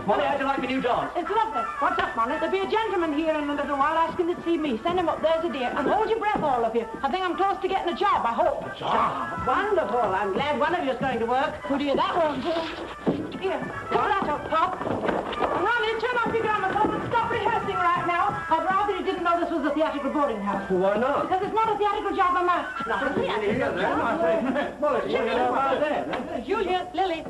Molly, how'd you like my new dog? It's lovely. What's up, Molly? There'll be a gentleman here in a little while asking to see me. Send him up. There's a dear. And hold your breath, all of you. I think I'm close to getting a job, I hope. A job? Wonderful. I'm glad one of you's going to work. Who do you that won't do? Here, pull that up, Pop. Ronnie, turn off your gramophone and stop rehearsing right now. I'd rather you didn't know this was a theatrical boarding house. Why not? Because it's not a theatrical job, I'm asked. Not a theatrical job. Molly, what do you know about that? Julia, Lily.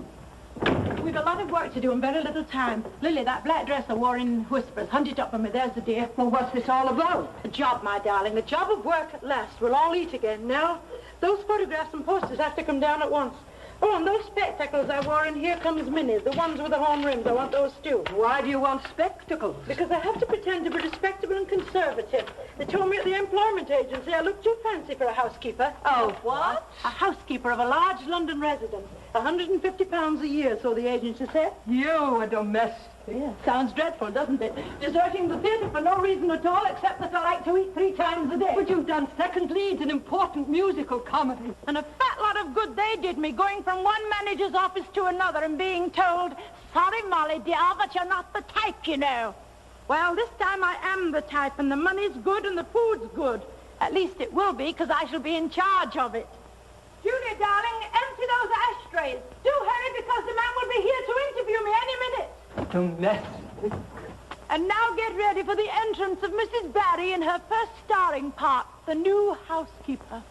We've a lot of work to do and very little time. Lily, that black dress I wore in whispers. Hunt it up for me. There's the dear. Well, what's this all about? A job, my darling. A job of work at last. We'll all eat again. Now, those photographs and posters have to come down at once. Oh, and those spectacles I wore in Here Comes Minnie, the ones with the horn rims, I want those too. Why do you want spectacles? Because I have to pretend to be respectable and conservative. They told me at the employment agency I look too fancy for a housekeeper. Oh, what? A housekeeper of a large London residence. £150 a year, so the agency said. You, a domestic. Yeah, sounds dreadful, doesn't it? Deserting the theatre for no reason at all, except that I like to eat 3 times a day. But you've done second leads in important musical comedy. And a fat lot of good they did me, going from one manager's office to another and being told, sorry, Molly, dear, but you're not the type, you know. Well, this time I am the type, and the money's good and the food's good. At least it will be, because I shall be in charge of it. Julia, darling, empty those ashtrays. Do hurry, because the man will be here to interview me any minute. Domestic. And now get ready for the entrance of Mrs. Barry in her first starring part, the new housekeeper.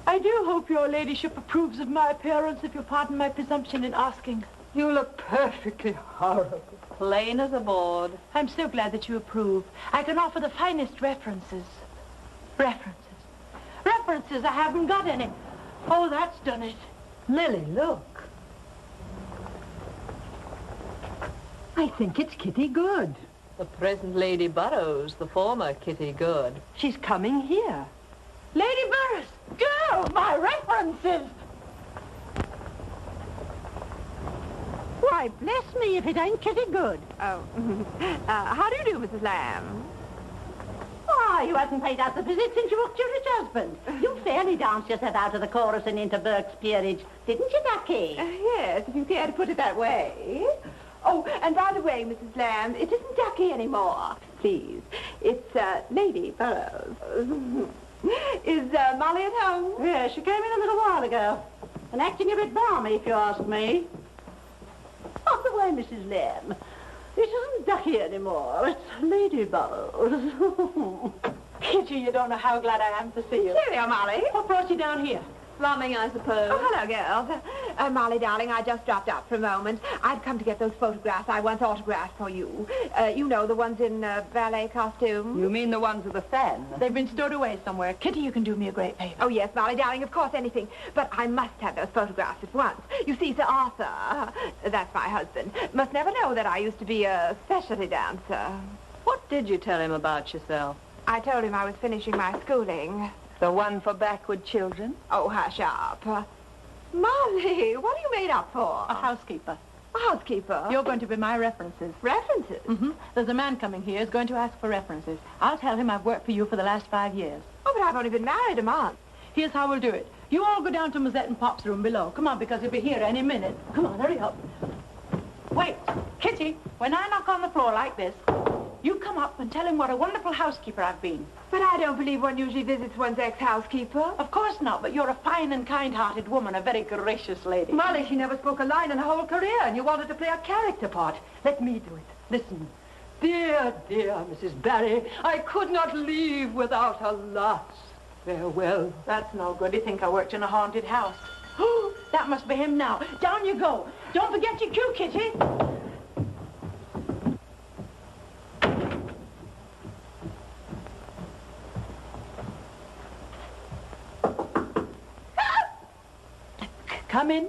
I do hope your ladyship approves of my appearance, if you'll pardon my presumption in asking. You look perfectly horrible. Plain as a board. I'm so glad that you approve. I can offer the finest references. References, I haven't got any. Oh, that's done it. Lily, look. I think it's Kitty Good. The present Lady Burrows, the former Kitty Good. She's coming here. Lady Burris, girl, my references. Why, bless me if it ain't Kitty Good. Oh, how do you do, Mrs. Lamb? Why, you hadn't paid us a visit since you walked your rich husband. You fairly danced yourself out of the chorus and into Burke's peerage, didn't you, Ducky? Yes, if you care to put it that way. Oh, and by the way, Mrs. Lamb, it isn't Ducky anymore. Please, it's Lady Burrows. Is Molly at home? Yes, she came in a little while ago. And acting a bit balmy, if you ask me. By the way, Mrs. Lamb, it isn't Ducky anymore. It's Lady Burrows. Kitty, you don't know how glad I am to see you. Cheerio, Molly. What brought you down here? Plumbing, I suppose. Oh, hello, girls. Molly, darling, I just dropped up for a moment. I've come to get those photographs I once autographed for you. You know, the ones in ballet costume. You mean the ones with the fan? They've been stowed away somewhere. Kitty, you can do me a great favor. Oh, yes, Molly, darling, of course, anything. But I must have those photographs at once. You see, Sir Arthur, that's my husband, must never know that I used to be a specialty dancer. What did you tell him about yourself? I told him I was finishing my schooling. The one for backward children? Oh, hush up. Molly, what are you made up for? A housekeeper. A housekeeper? You're going to be my references. References? Mm-hmm. There's a man coming here who's going to ask for references. I'll tell him I've worked for you for the last 5 years. Oh, but I've only been married a month. Here's how we'll do it. You all go down to Mazette and Pop's room below. Come on, because he'll be here any minute. Come on, hurry up. Wait, Kitty, when I knock on the floor like this, you come up and tell him what a wonderful housekeeper I've been. But I don't believe one usually visits one's ex-housekeeper. Of course not, but you're a fine and kind-hearted woman, a very gracious lady. Molly, she never spoke a line in her whole career, and you wanted to play a character part. Let me do it. Listen. Dear, dear Mrs. Barry, I could not leave without a last farewell. That's no good. He'd think I worked in a haunted house. Oh, that must be him now. Down you go. Don't forget your cue, Kitty. Come in.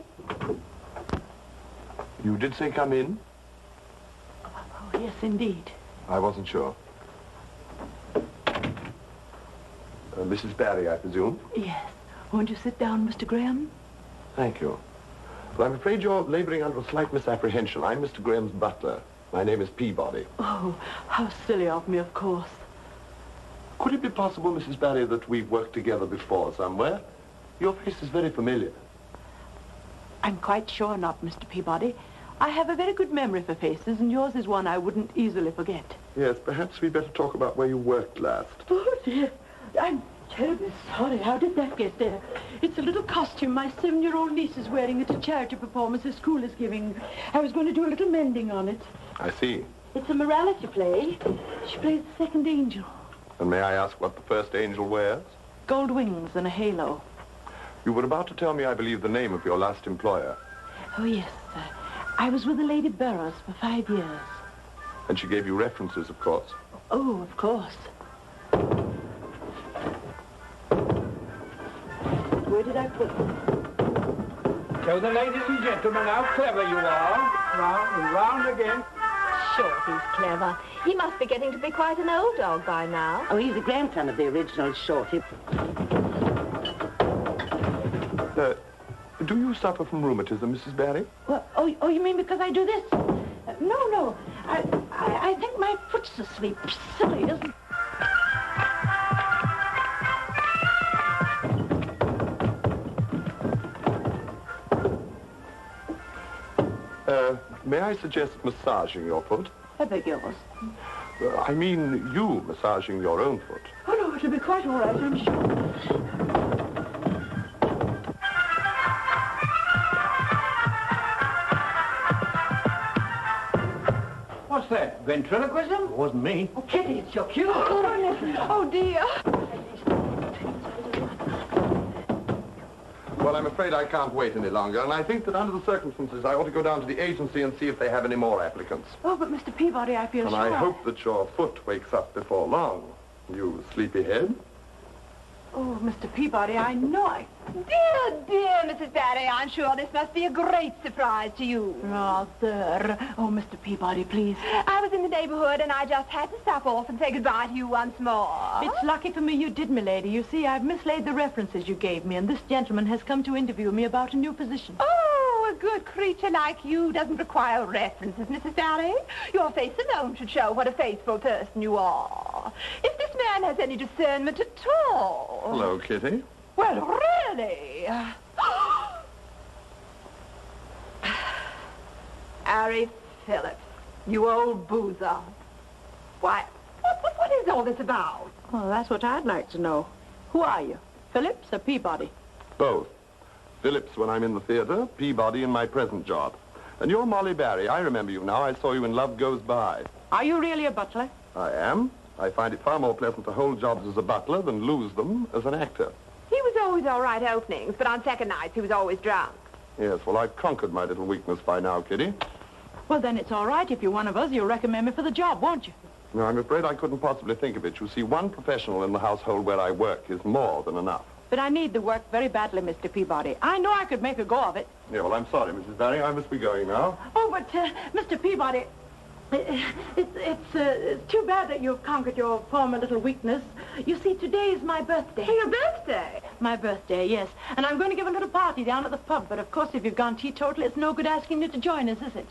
You did say come in? Oh, yes, indeed. I wasn't sure. Mrs. Barry, I presume? Yes. Won't you sit down, Mr. Graham? Thank you. But I'm afraid you're laboring under a slight misapprehension. I'm Mr. Graham's butler. My name is Peabody. Oh, how silly of me, of course. Could it be possible, Mrs. Barry, that we've worked together before somewhere? Your face is very familiar. I'm quite sure not, Mr. Peabody. I have a very good memory for faces, and yours is one I wouldn't easily forget. Yes, perhaps we'd better talk about where you worked last. Oh, dear. I'm terribly sorry. How did that get there? It's a little costume my 7-year-old niece is wearing at a charity performance the school is giving. I was going to do a little mending on it. I see. It's a morality play. She plays the second angel. And may I ask what the first angel wears? Gold wings and a halo. You were about to tell me, I believe, the name of your last employer. Oh, yes, sir. I was with the Lady Burroughs for 5 years. And she gave you references, of course. Oh, of course. Where did I put them? Show the ladies and gentlemen how clever you are. Round and round again. Sure, he's clever. He must be getting to be quite an old dog by now. Oh, he's a grandson of the original Shorty. Do you suffer from rheumatism, Mrs. Barry? Well, oh, you mean because I do this? No. I think my foot's asleep. Silly, isn't it? May I suggest massaging your foot? I beg yours. I mean you massaging your own foot. Oh, no, it'll be quite all right, I'm sure. What's that? Ventriloquism? It wasn't me. Oh, Kitty, it's your cue. Oh, dear. Well, I'm afraid I can't wait any longer, and I think that under the circumstances, I ought to go down to the agency and see if they have any more applicants. Oh, but Mr. Peabody, I feel And sure. I hope that your foot wakes up before long. You sleepyhead. Oh, Mr. Peabody, I know I... Dear Mrs. Barry, I'm sure this must be a great surprise to you. Rather. Oh, Mr. Peabody, please. I was in the neighborhood, and I just had to stop off and say goodbye to you once more. It's lucky for me you did, milady. You see, I've mislaid the references you gave me, and this gentleman has come to interview me about a new position. Oh, a good creature like you doesn't require references, Mrs. Barry. Your face alone should show what a faithful person you are. If this man has any discernment at all... Hello, Kitty. Well, really? Harry Phillips, you old boozer. Why, what is all this about? Well, that's what I'd like to know. Who are you? Phillips or Peabody? Both. Phillips when I'm in the theater, Peabody in my present job. And you're Molly Barry. I remember you now. I saw you in Love Goes By. Are you really a butler? I am. I find it far more pleasant to hold jobs as a butler than lose them as an actor. He was always all right openings, but on second nights he was always drunk. Yes, well, I've conquered my little weakness by now, Kitty. Well, then it's all right. If you're one of us, you'll recommend me for the job, won't you? No, I'm afraid I couldn't possibly think of it. You see, one professional in the household where I work is more than enough. But I need the work very badly, Mr. Peabody. I know I could make a go of it. Yeah, well, I'm sorry, Mrs. Barry. I must be going now. Oh, but, Mr. Peabody, it's too bad that you've conquered your former little weakness. You see, today is my birthday. Your birthday? My birthday, yes. And I'm going to give a little party down at the pub. But, of course, if you've gone teetotal, it's no good asking you to join us, is it?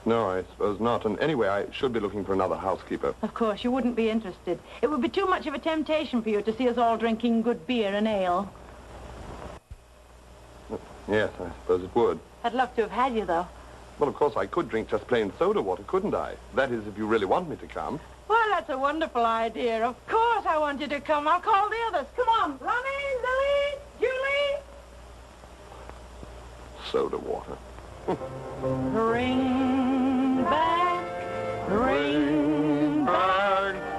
No, I suppose not. And anyway, I should be looking for another housekeeper. Of course, you wouldn't be interested. It would be too much of a temptation for you to see us all drinking good beer and ale. Yes, I suppose it would. I'd love to have had you, though. Well, of course, I could drink just plain soda water, couldn't I? That is, if you really want me to come. Well, that's a wonderful idea. Of course I want you to come. I'll call the others. Come on. Ronnie, Lily, Julie. Soda water. Bring back,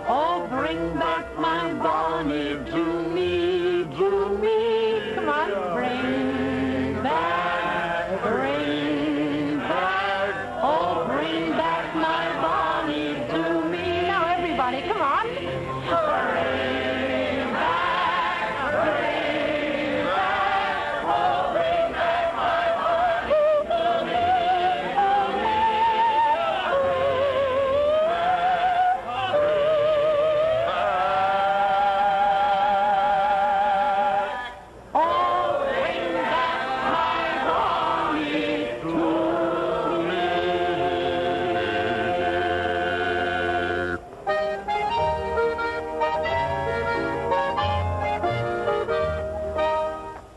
oh, bring back my Bonnie to me, to me. Come on, bring back, oh, bring back my Bonnie to me. Now, everybody, come on. Bring back, oh, bring back my Bonnie to me.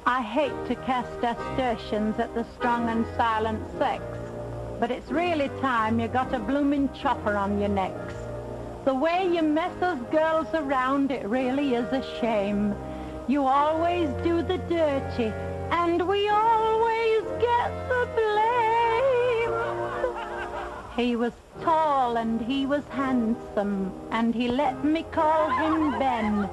I hate to cast aspersions at the strong and silent sex, but it's really time you got a bloomin' chopper on your necks. The way you mess us girls around, it really is a shame. You always do the dirty, and we always get the blame. He was tall and he was handsome, and he let me call him Ben.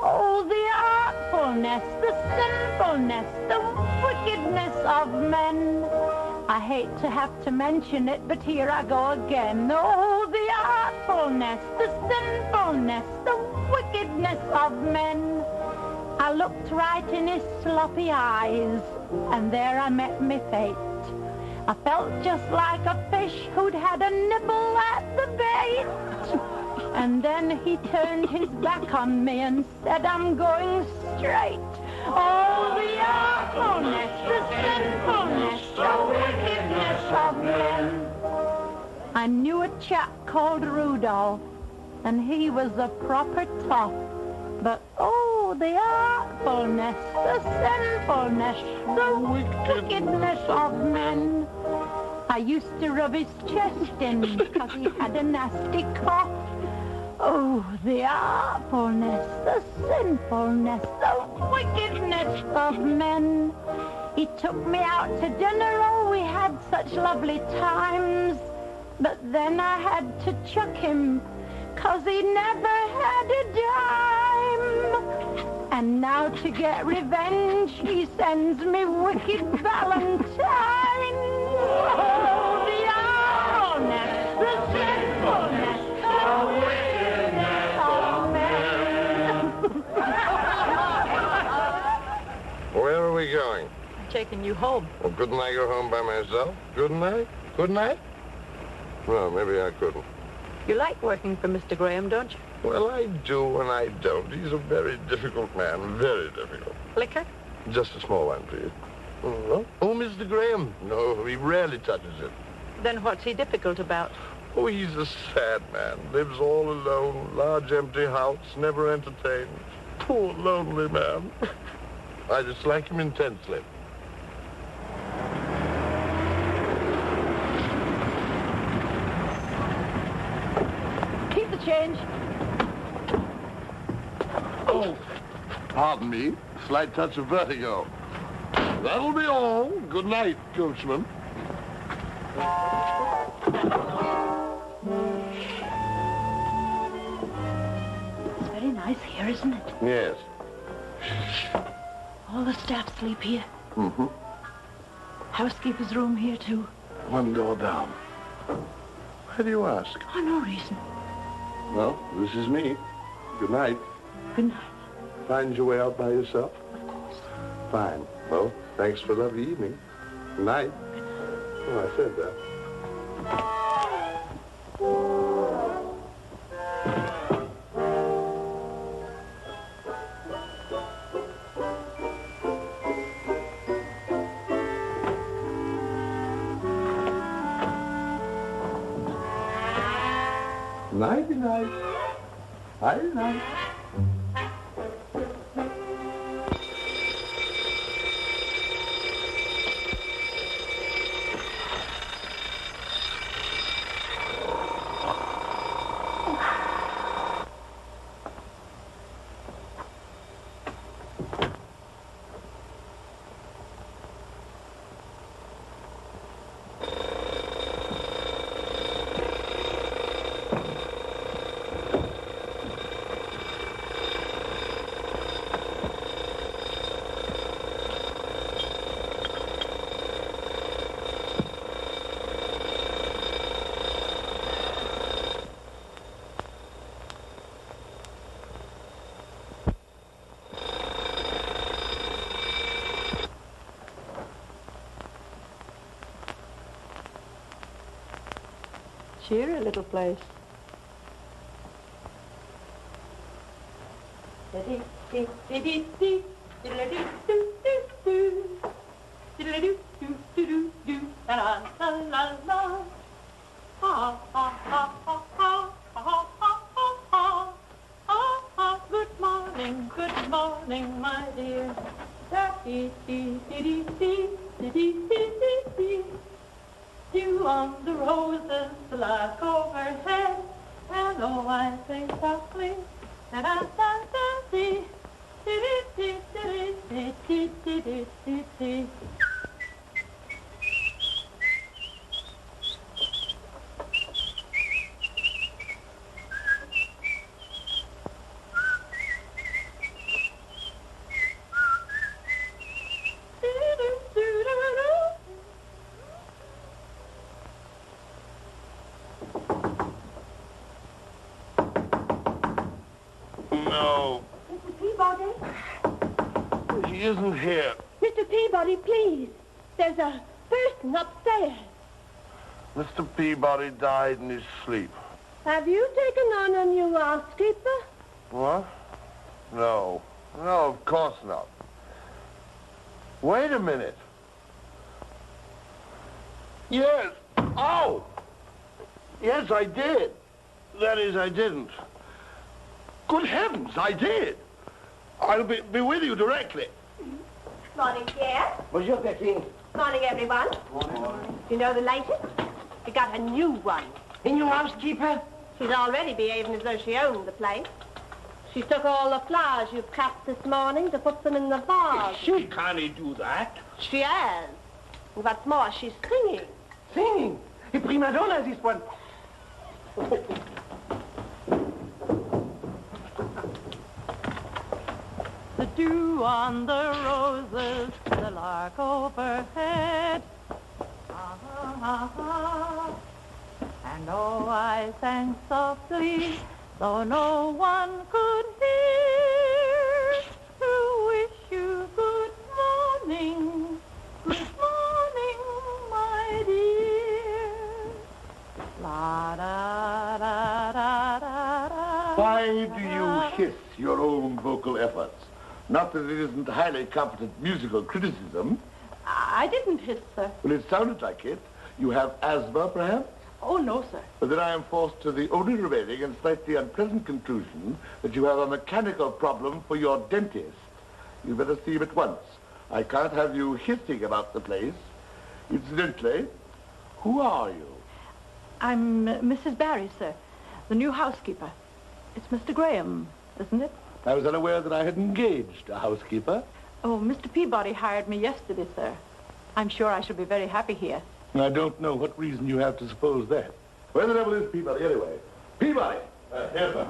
Oh, the artfulness, the sinfulness, the wickedness of men. I hate to have to mention it, but here I go again. Oh, the artfulness, the sinfulness, the wickedness of men. I looked right in his sloppy eyes, and there I met me fate. I felt just like a fish who'd had a nibble at the bait. And then he turned his back on me and said, I'm going straight. Oh, the awfulness, the sinfulness, the wickedness of men. I knew a chap called Rudolph, and he was a proper tough. But oh, the artfulness, the sinfulness, the wickedness of men. I used to rub his chest in because he had a nasty cough. Oh, the awfulness, the sinfulness, the wickedness of men. He took me out to dinner, oh, we had such lovely times. But then I had to chuck him, 'cause he never had a dime. And now to get revenge, he sends me wicked Valentine. Oh, the awfulness, the sinfulness, the wickedness of men. Where are we going? I'm taking you home. Well, couldn't I go home by myself? Couldn't I? Couldn't I? Well, maybe I couldn't. You like working for Mr. Graham, don't you? Well, I do and I don't. He's a very difficult man, very difficult. Liquor? Just a small one, please. Oh, Mr. Graham. No, he rarely touches it. Then what's he difficult about? Oh, he's a sad man. Lives all alone, large empty house, never entertained. Poor lonely man. I dislike him intensely. Keep the change. Oh, pardon me. Slight touch of vertigo. That'll be all. Good night, coachman. It's very nice here, isn't it? Yes. All the staff sleep here. Mm-hmm. Housekeeper's room here, too. One door down. Why do you ask? Oh, no reason. Well, this is me. Good night. Good night. Find your way out by yourself? Of course. Fine. Well, thanks for a lovely evening. Good night. Oh, I said that. Nighty night. Nighty night. Cheery little place. Good morning, my dear. You on the roses, the lark overhead, and oh, I sing softly, da da da da dee, dee dee dee dee dee dee dee dee dee. No, Mr. Peabody? he isn't here. Mr. Peabody, please. There's a person upstairs. Mr. Peabody died in his sleep. Have you taken on a new housekeeper? What? No. No, of course not. Wait a minute. Yes. Oh! Yes, I did. That is, I didn't. Good heavens, I did. I'll be with you directly. Morning, dear. Bonjour, Catherine. Morning, everyone. You know the latest? We got a new one. A new housekeeper? She's already behaving as though she owned the place. She took all the flowers you cracked this morning to put them in the vase. She can't do that. She has. And what's more, she's singing. Singing. A prima donna, this one. The dew on the roses, the lark overhead. Ah, ah, ah. And oh, I sang softly, though no one could hear, to wish you good morning, my dear. La da da da da da. Why do you hiss your own vocal efforts? Not that it isn't highly competent musical criticism. I didn't hiss, sir. Well, it sounded like it. You have asthma, perhaps? Oh, no, sir. But then I am forced to the only remaining and slightly unpleasant conclusion that you have a mechanical problem for your dentist. You'd better see him at once. I can't have you hissing about the place. Incidentally, who are you? I'm Mrs. Barry, sir, the new housekeeper. It's Mr. Graham, isn't it? I was unaware that I had engaged a housekeeper. Oh, Mr. Peabody hired me yesterday, sir. I'm sure I shall be very happy here. I don't know what reason you have to suppose that. Where the devil is Peabody, anyway? Peabody! Here, sir.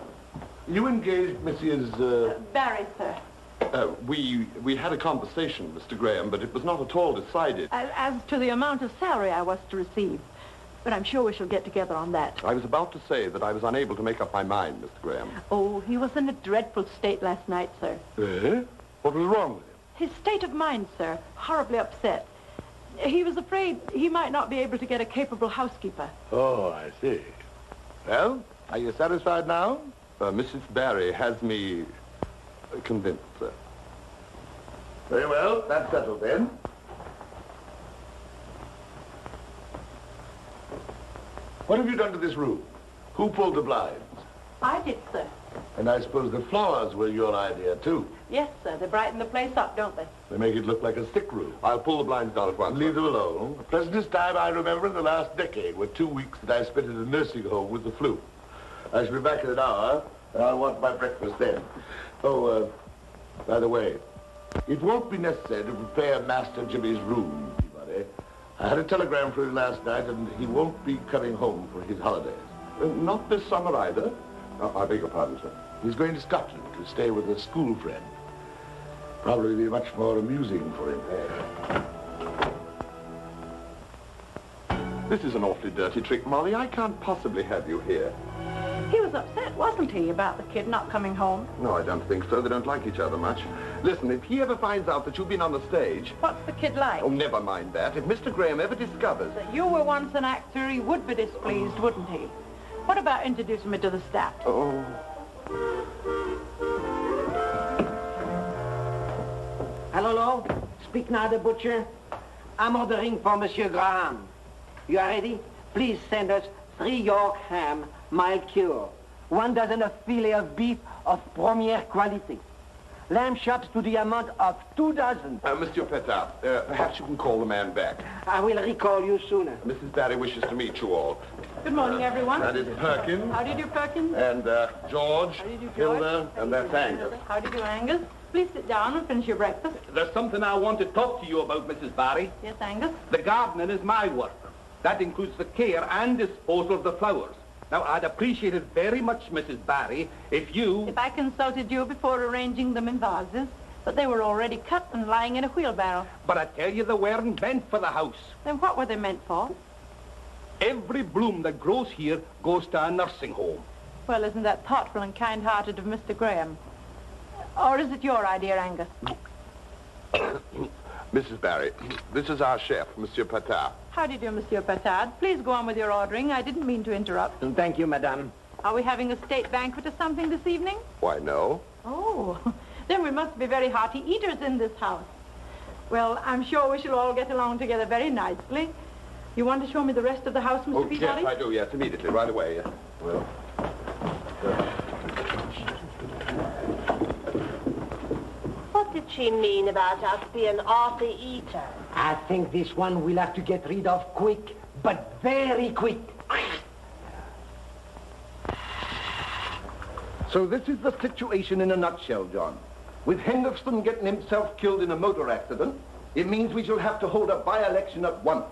You engaged Mrs. Barry, sir. We had a conversation, Mr. Graham, but it was not at all decided. As to the amount of salary I was to receive. But I'm sure we shall get together on that. I was about to say that I was unable to make up my mind, Mr. Graham. Oh, he was in a dreadful state last night, sir. Eh? What was wrong with him? His state of mind, sir, horribly upset. He was afraid he might not be able to get a capable housekeeper. Oh, I see. Well, are you satisfied now? Mrs. Barry has me convinced, sir. Very well, that's settled then. What have you done to this room? Who pulled the blinds? I did, sir. And I suppose the flowers were your idea, too. Yes, sir. They brighten the place up, don't they? They make it look like a sick room. I'll pull the blinds down at once. Leave them alone. The pleasantest time I remember in the last decade were 2 weeks that I spent in a nursing home with the flu. I shall be back in an hour, and I'll want my breakfast then. Oh, by the way, it won't be necessary to prepare Master Jimmy's room, Peabody. I had a telegram for him last night, and he won't be coming home for his holidays. Not this summer either. I beg your pardon, sir. He's going to Scotland to stay with a school friend. Probably be much more amusing for him there. This is an awfully dirty trick, Molly. I can't possibly have you here. He was upset, wasn't he, about the kid not coming home? No, I don't think so. They don't like each other much. Listen, if he ever finds out that you've been on the stage... What's the kid like? Oh, never mind that. If Mr. Graham ever discovers... That you were once an actor, he would be displeased, wouldn't he? What about introducing me to the staff? Oh... Hello, speak now, the butcher. I'm ordering for Monsieur Graham. You are ready? Please send us 3 York ham, mild cure, 1 dozen of filet of beef of première qualité, lamb chops to the amount of 2 dozen. Monsieur Petard, perhaps you can call the man back. I will recall you sooner. Mrs. Barry wishes to meet you all. Good morning, everyone. That is Perkins. How do you do, Perkins? And George, How do you do, George? Hilda, and that's Angus. How do you do, Angus? Please sit down and finish your breakfast. There's something I want to talk to you about, Mrs. Barry. Yes, Angus? The gardening is my work. That includes the care and disposal of the flowers. Now, I'd appreciate it very much, Mrs. Barry, if you... If I consulted you before arranging them in vases, but they were already cut and lying in a wheelbarrow. But I tell you, they weren't meant for the house. Then what were they meant for? Every bloom that grows here goes to a nursing home. Well, isn't that thoughtful and kind-hearted of Mr. Graham? Or is it your idea, Angus? Mrs. Barry, this is our chef, Monsieur Petard. How do you do, Monsieur Petard? Please go on with your ordering. I didn't mean to interrupt. Thank you, madame. Are we having a state banquet or something this evening? Why, no. Oh, then we must be very hearty eaters in this house. Well, I'm sure we shall all get along together very nicely. You want to show me the rest of the house, Mr. Peabody? Yes, I do, yes, immediately, right away. Well, What did she mean about us being hearty eaters? I think this one we'll have to get rid of quick, but very quick. So this is the situation in a nutshell, John. With Henderson getting himself killed in a motor accident, it means we shall have to hold a by-election at once.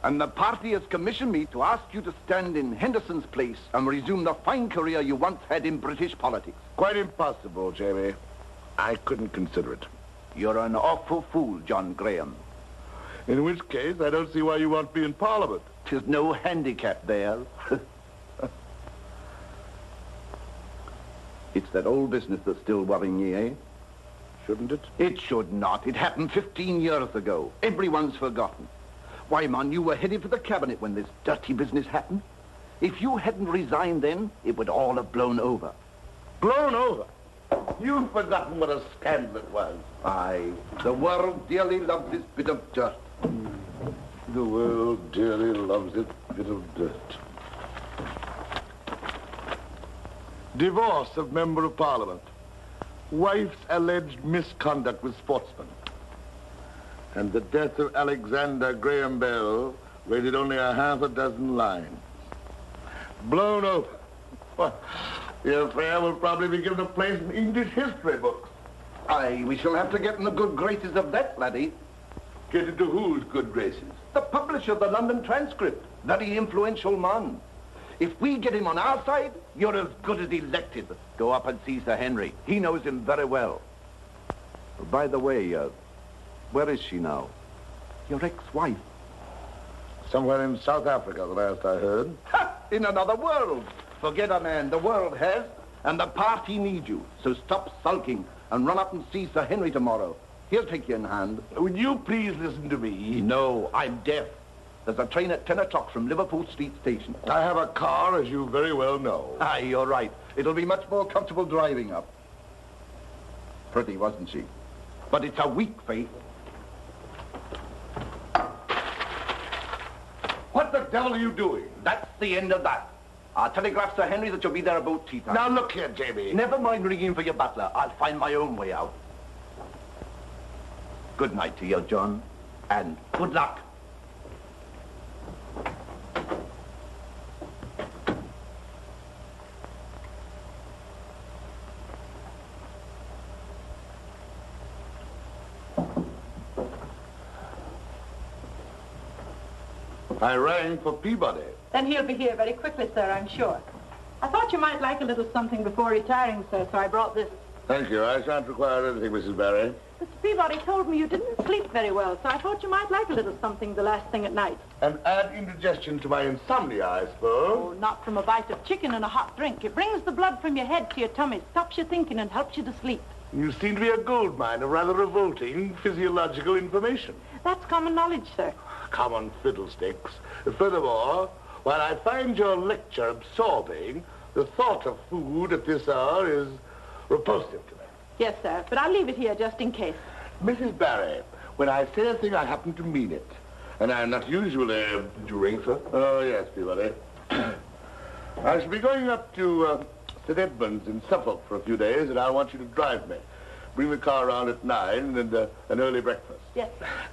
And the party has commissioned me to ask you to stand in Henderson's place and resume the fine career you once had in British politics. Quite impossible, Jamie. I couldn't consider it. You're an awful fool, John Graham. In which case, I don't see why you want me in Parliament. 'Tis no handicap there. It's that old business that's still worrying ye, eh? Shouldn't it? It should not. It happened 15 years ago. Everyone's forgotten. Why, man, you were headed for the cabinet when this dirty business happened. If you hadn't resigned then, it would all have blown over. Blown over? You've forgotten what a scandal it was. Aye, the world dearly loves this bit of dirt. The world dearly loves its bit of dirt. Divorce of Member of Parliament. Wife's alleged misconduct with sportsman. And the death of Alexander Graham Bell rated only a half a dozen lines. Blown over. Well, the affair will probably be given a place in English history books. Aye, we shall have to get in the good graces of that, laddie. Get into whose good graces? The publisher of the London Transcript. Very influential man. If we get him on our side, you're as good as elected. Go up and see Sir Henry. He knows him very well. By the way, where is she now? Your ex-wife. Somewhere in South Africa, the last I heard. Ha! In another world. Forget her, man. The world has, and the party needs you. So stop sulking and run up and see Sir Henry tomorrow. He'll take you in hand. Would you please listen to me? No, I'm deaf. There's a train at 10 o'clock from Liverpool Street Station. I have a car, as you very well know. Aye, you're right. It'll be much more comfortable driving up. Pretty, wasn't she? But it's a weak faith. What the devil are you doing? That's the end of that. I'll telegraph Sir Henry that you'll be there about tea time. Now, look here, Jamie. Never mind ringing for your butler. I'll find my own way out. Good night to you, John, and good luck. I rang for Peabody. Then he'll be here very quickly, sir, I'm sure. I thought you might like a little something before retiring, sir, so I brought this. Thank you. I shan't require anything, Mrs. Barry. Mr. Peabody told me you didn't sleep very well, so I thought you might like a little something the last thing at night. And add indigestion to my insomnia, I suppose. Oh, not from a bite of chicken and a hot drink. It brings the blood from your head to your tummy, stops you thinking, and helps you to sleep. You seem to be a gold mine of rather revolting physiological information. That's common knowledge, sir. Common fiddlesticks. Furthermore, while I find your lecture absorbing, the thought of food at this hour is repulsive to me. Yes, sir, but I'll leave it here just in case. Mrs. Barry, when I say a thing, I happen to mean it. And I'm not usually... Did you ring, sir? Oh, yes, Peabody. I shall be going up to St. Edmunds in Suffolk for a few days, and I want you to drive me. Bring the car around at 9 and an early breakfast. Yes.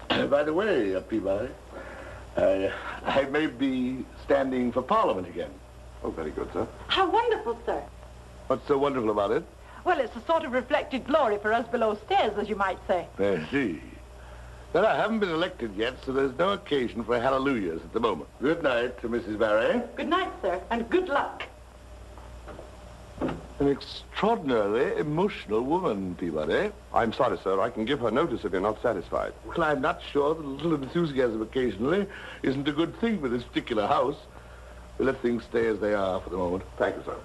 By the way, Peabody, I may be standing for Parliament again. Oh, very good, sir. How wonderful, sir. What's so wonderful about it? Well, it's a sort of reflected glory for us below stairs, as you might say. I see. Well, I haven't been elected yet, so there's no occasion for hallelujahs at the moment. Good night, Mrs. Barry. Good night, sir, and good luck. An extraordinarily emotional woman, Peabody. I'm sorry, sir. I can give her notice if you're not satisfied. Well, I'm not sure that a little enthusiasm occasionally isn't a good thing for this particular house. We'll let things stay as they are for the moment. Thank you, sir.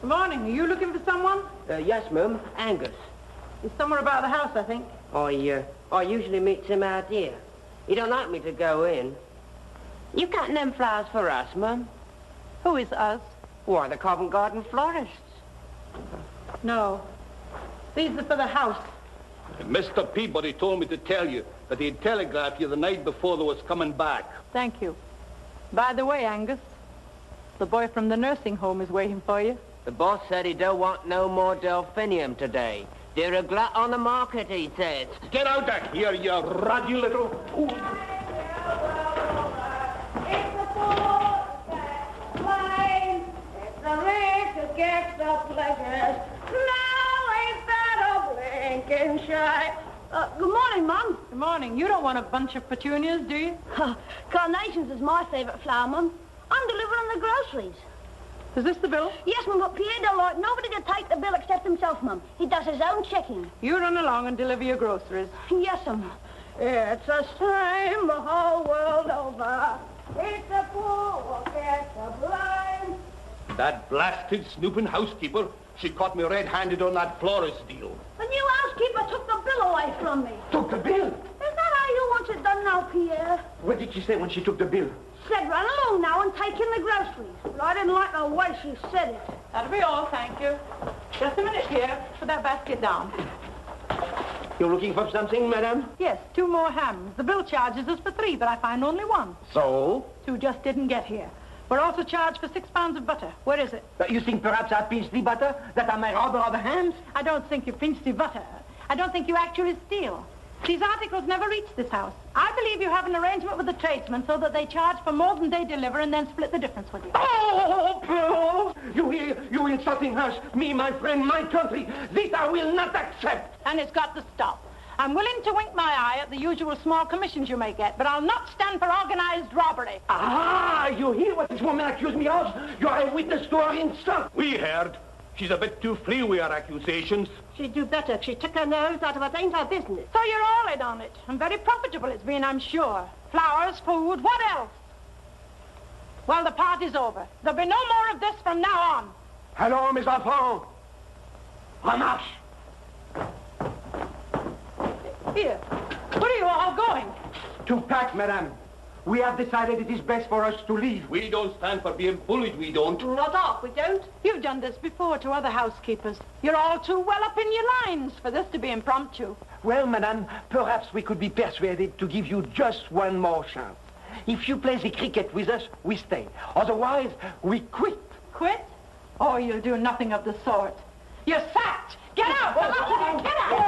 Good morning. Are you looking for someone? Yes, ma'am. Angus. He's somewhere about the house, I think. I usually meet him out here. He don't like me to go in. You got them flowers for us, ma'am? Who is us? Why, the Covent Garden florists. No. These are for the house. Mr. Peabody told me to tell you that he'd telegraphed you the night before they was coming back. Thank you. By the way, Angus, the boy from the nursing home is waiting for you. The boss said he don't want no more delphinium today. They're a glut on the market, he says. Get out of here, you ruddy little... Ooh. It's the poor that blind. It's the rich that gets the pleasures. Now ain't that a blinking shy? Good morning, Mum. Good morning. You don't want a bunch of petunias, do you? Carnations is my favourite flower, Mum. I'm delivering the groceries. Is this the bill? Yes, Mum, but Pierre don't like nobody to take the bill except himself, Mum. He does his own checking. You run along and deliver your groceries. Yes, Mum. It's the same the whole world over. It's the poor, it's the blind. That blasted snooping housekeeper, she caught me red-handed on that florist deal. The new housekeeper took the bill away from me. Took the bill? Is that how you want it done now, Pierre? What did she say when she took the bill? Said run along now and take in the groceries. But I didn't like the way she said it. That'll be all, thank you. Just a minute here. Put that basket down. You're looking for something, madam? Yes, 2 more hams. The bill charges us for 3, but I find only 1. So? 2 just didn't get here. We're also charged for 6 pounds of butter. Where is it? You think perhaps I pinched the butter, that I may rob other hams? I don't think you pinched the butter. I don't think you actually steal. These articles never reach this house. I believe you have an arrangement with the tradesmen so that they charge for more than they deliver and then split the difference with you. Oh, you insulting us, me, my friend, my country. This I will not accept. And it's got to stop. I'm willing to wink my eye at the usual small commissions you may get, but I'll not stand for organized robbery. Ah, you hear what this woman accused me of? You are a witness to her insult. We heard. She's a bit too free with her accusations. She'd do better if she took her nose out of it. Ain't her business. So you're all in on it. And very profitable it's been, I'm sure. Flowers, food, what else? Well, the party's over. There'll be no more of this from now on. Hello, mes enfants. En marche. Here. Where are you all going? To pack, madame. We have decided it is best for us to leave. We don't stand for being bullied, we don't. Not off, we don't. You've done this before to other housekeepers. You're all too well up in your lines for this to be impromptu. Well, madame, perhaps we could be persuaded to give you just one more chance. If you play the cricket with us, we stay. Otherwise, we quit. Quit? Oh, you'll do nothing of the sort. You're sacked! Get out! Get out!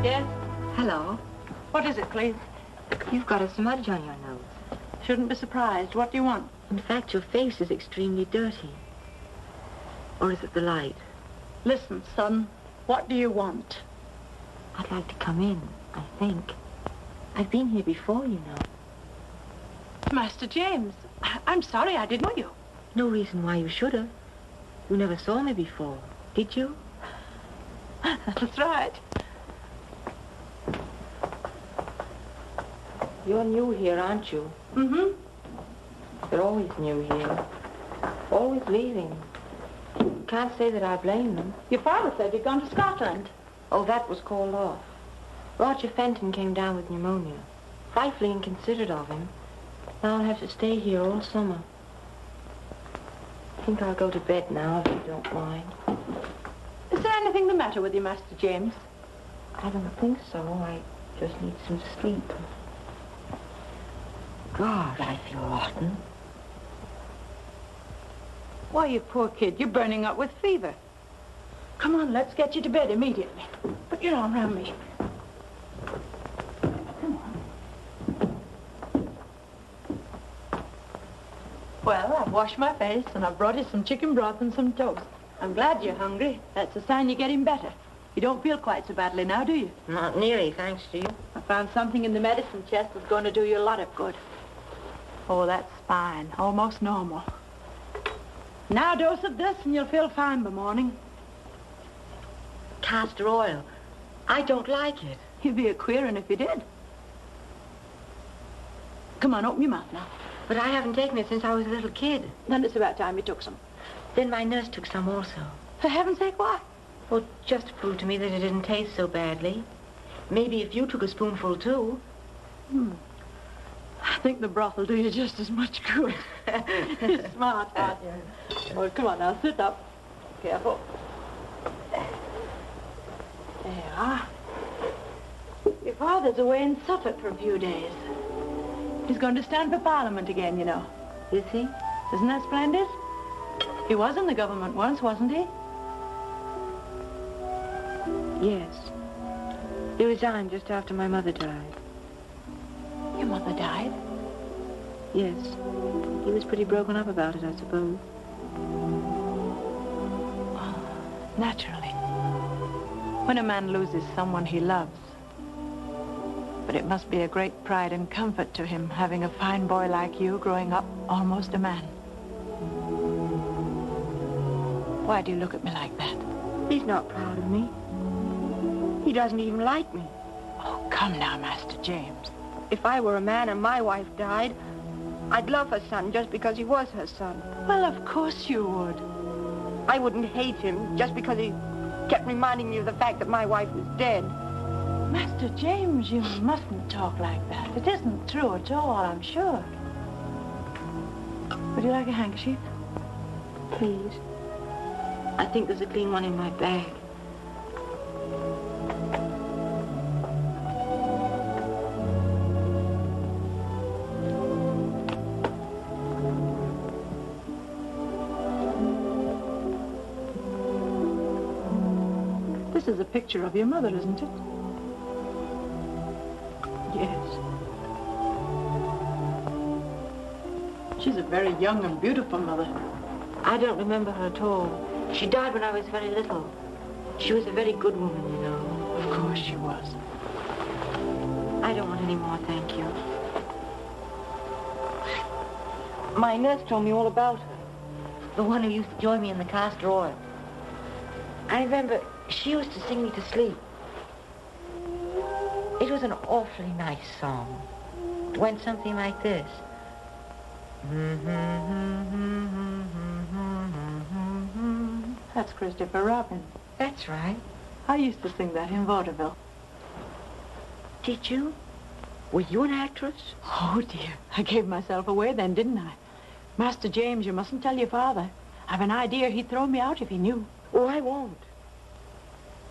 Yes? Hello. What is it, please? You've got a smudge on your nose. Shouldn't be surprised. What do you want? In fact, your face is extremely dirty. Or is it the light? Listen, son. What do you want? I'd like to come in, I think. I've been here before, you know. Master James, I'm sorry I didn't know you. No reason why you should have. You never saw me before, did you? That's right. You're new here, aren't you? Mm-hmm. You're always new here. Always leaving. Can't say that I blame them. Your father said you'd gone to Scotland. Oh, that was called off. Roger Fenton came down with pneumonia. Frightfully inconsiderate of him. Now I'll have to stay here all summer. I think I'll go to bed now, if you don't mind. Is there anything the matter with you, Master James? I don't think so. I just need some sleep. God, I feel rotten. Why, you poor kid, you're burning up with fever. Come on, let's get you to bed immediately. Put your arm around me. Come on. Well, I've washed my face and I've brought you some chicken broth and some toast. I'm glad you're hungry. That's a sign you're getting better. You don't feel quite so badly now, do you? Not nearly, thanks to you. I found something in the medicine chest that's going to do you a lot of good. Oh, that's fine. Almost normal. Now a dose of this and you'll feel fine by morning. Castor oil. I don't like it. You'd be a queer one if you did. Come on, open your mouth now. But I haven't taken it since I was a little kid. Then it's about time you took some. Then my nurse took some also. For heaven's sake, why? Well, just to prove to me that it didn't taste so badly. Maybe if you took a spoonful, too. I think the broth will do you just as much good. You're smart, aren't you? Well, come on now, sit up. Careful. There you are. Your father's away in Suffolk for a few days. He's going to stand for Parliament again, you know. Is he? Isn't that splendid? He was in the government once, wasn't he? Yes. He resigned just after my mother died. Your mother died? Yes. He was pretty broken up about it, I suppose. Naturally. When a man loses someone he loves. But it must be a great pride and comfort to him having a fine boy like you growing up almost a man. Why do you look at me like that? He's not proud of me. He doesn't even like me. Oh, come now, Master James. If I were a man and my wife died, I'd love her son just because he was her son. Well, of course you would. I wouldn't hate him just because he kept reminding me of the fact that my wife was dead. Master James, you mustn't talk like that. It isn't true at all, I'm sure. Would you like a handkerchief? Please. I think there's a clean one in my bag. This is a picture of your mother, isn't it? Yes. She's a very young and beautiful mother. I don't remember her at all. She died when I was very little. She was a very good woman, you know. Of course she was. I don't want any more, thank you. My nurse told me all about her. The one who used to join me in the castor oil. I remember she used to sing me to sleep. It was an awfully nice song. It went something like this. That's Christopher Robin. That's right. I used to sing that in vaudeville. Did you? Were you an actress? Oh, dear. I gave myself away then, didn't I? Master James, you mustn't tell your father. I've an idea he'd throw me out if he knew. Oh, I won't.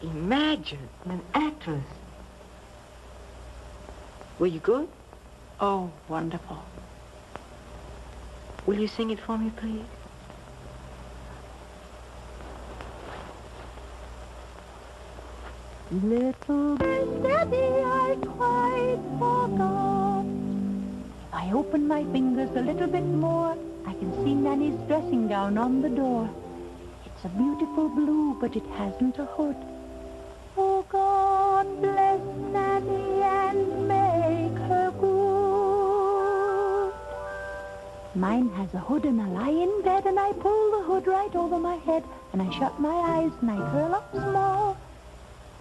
Imagine an actress. Were you good? Oh, wonderful. Will you sing it for me, please? Little Miss Debbie, I quite forgot. If I open my fingers a little bit more, I can see Nanny's dressing gown on the door. It's a beautiful blue, but it hasn't a hood. Oh, God bless Nanny and make her good. Mine has a hood and I lie in bed and I pull the hood right over my head and I shut my eyes and I curl up small.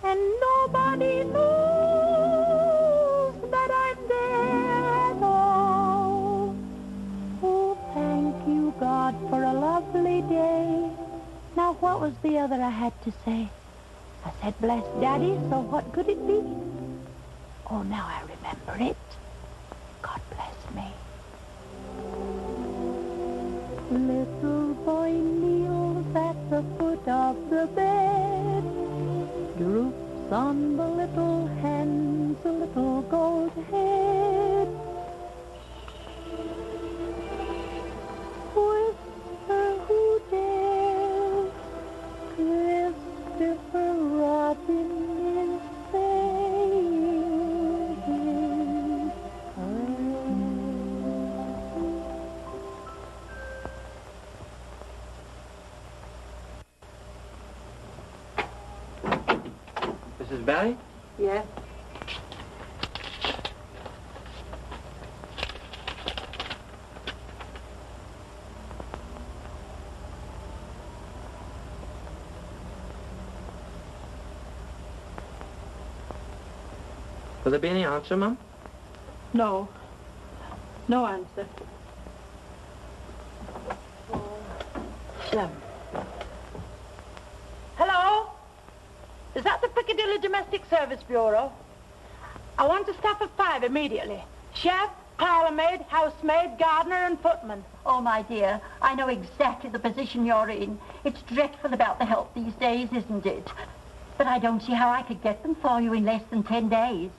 And nobody knows that I'm there at all. Oh, thank you, God, for a lovely day. Now, what was the other I had to say? I said, bless Daddy, so what could it be? Oh, now I remember it. God bless me. Little boy kneels at the foot of the bed, droops on the little hands a little gold head. Whisper who dares, Christopher Robin is saying his Mrs. Barry? Yes? Will there be any answer, Mum? No. No answer. Hello? Is that the Piccadilly Domestic Service Bureau? I want a staff of 5 immediately. Chef, parlourmaid, housemaid, gardener, and footman. Oh, my dear, I know exactly the position you're in. It's dreadful about the help these days, isn't it? But I don't see how I could get them for you in less than 10 days.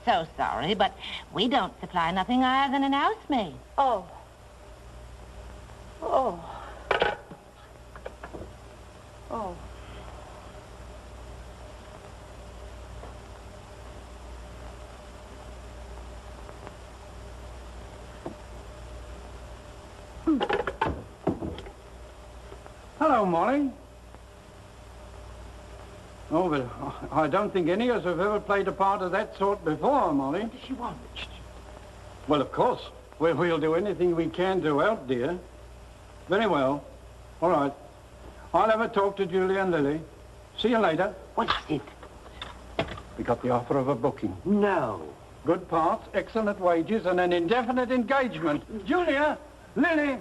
So sorry, but we don't supply nothing higher than an housemaid. Oh. Oh. Oh. Hello, Molly. Oh, but I don't think any of us have ever played a part of that sort before, Molly. What does she want? Well, of course. We'll do anything we can to help, dear. Very well. All right. I'll have a talk to Julia and Lily. See you later. What is it? We got the offer of a booking. No. Good parts, excellent wages, and an indefinite engagement. Julia! Lily!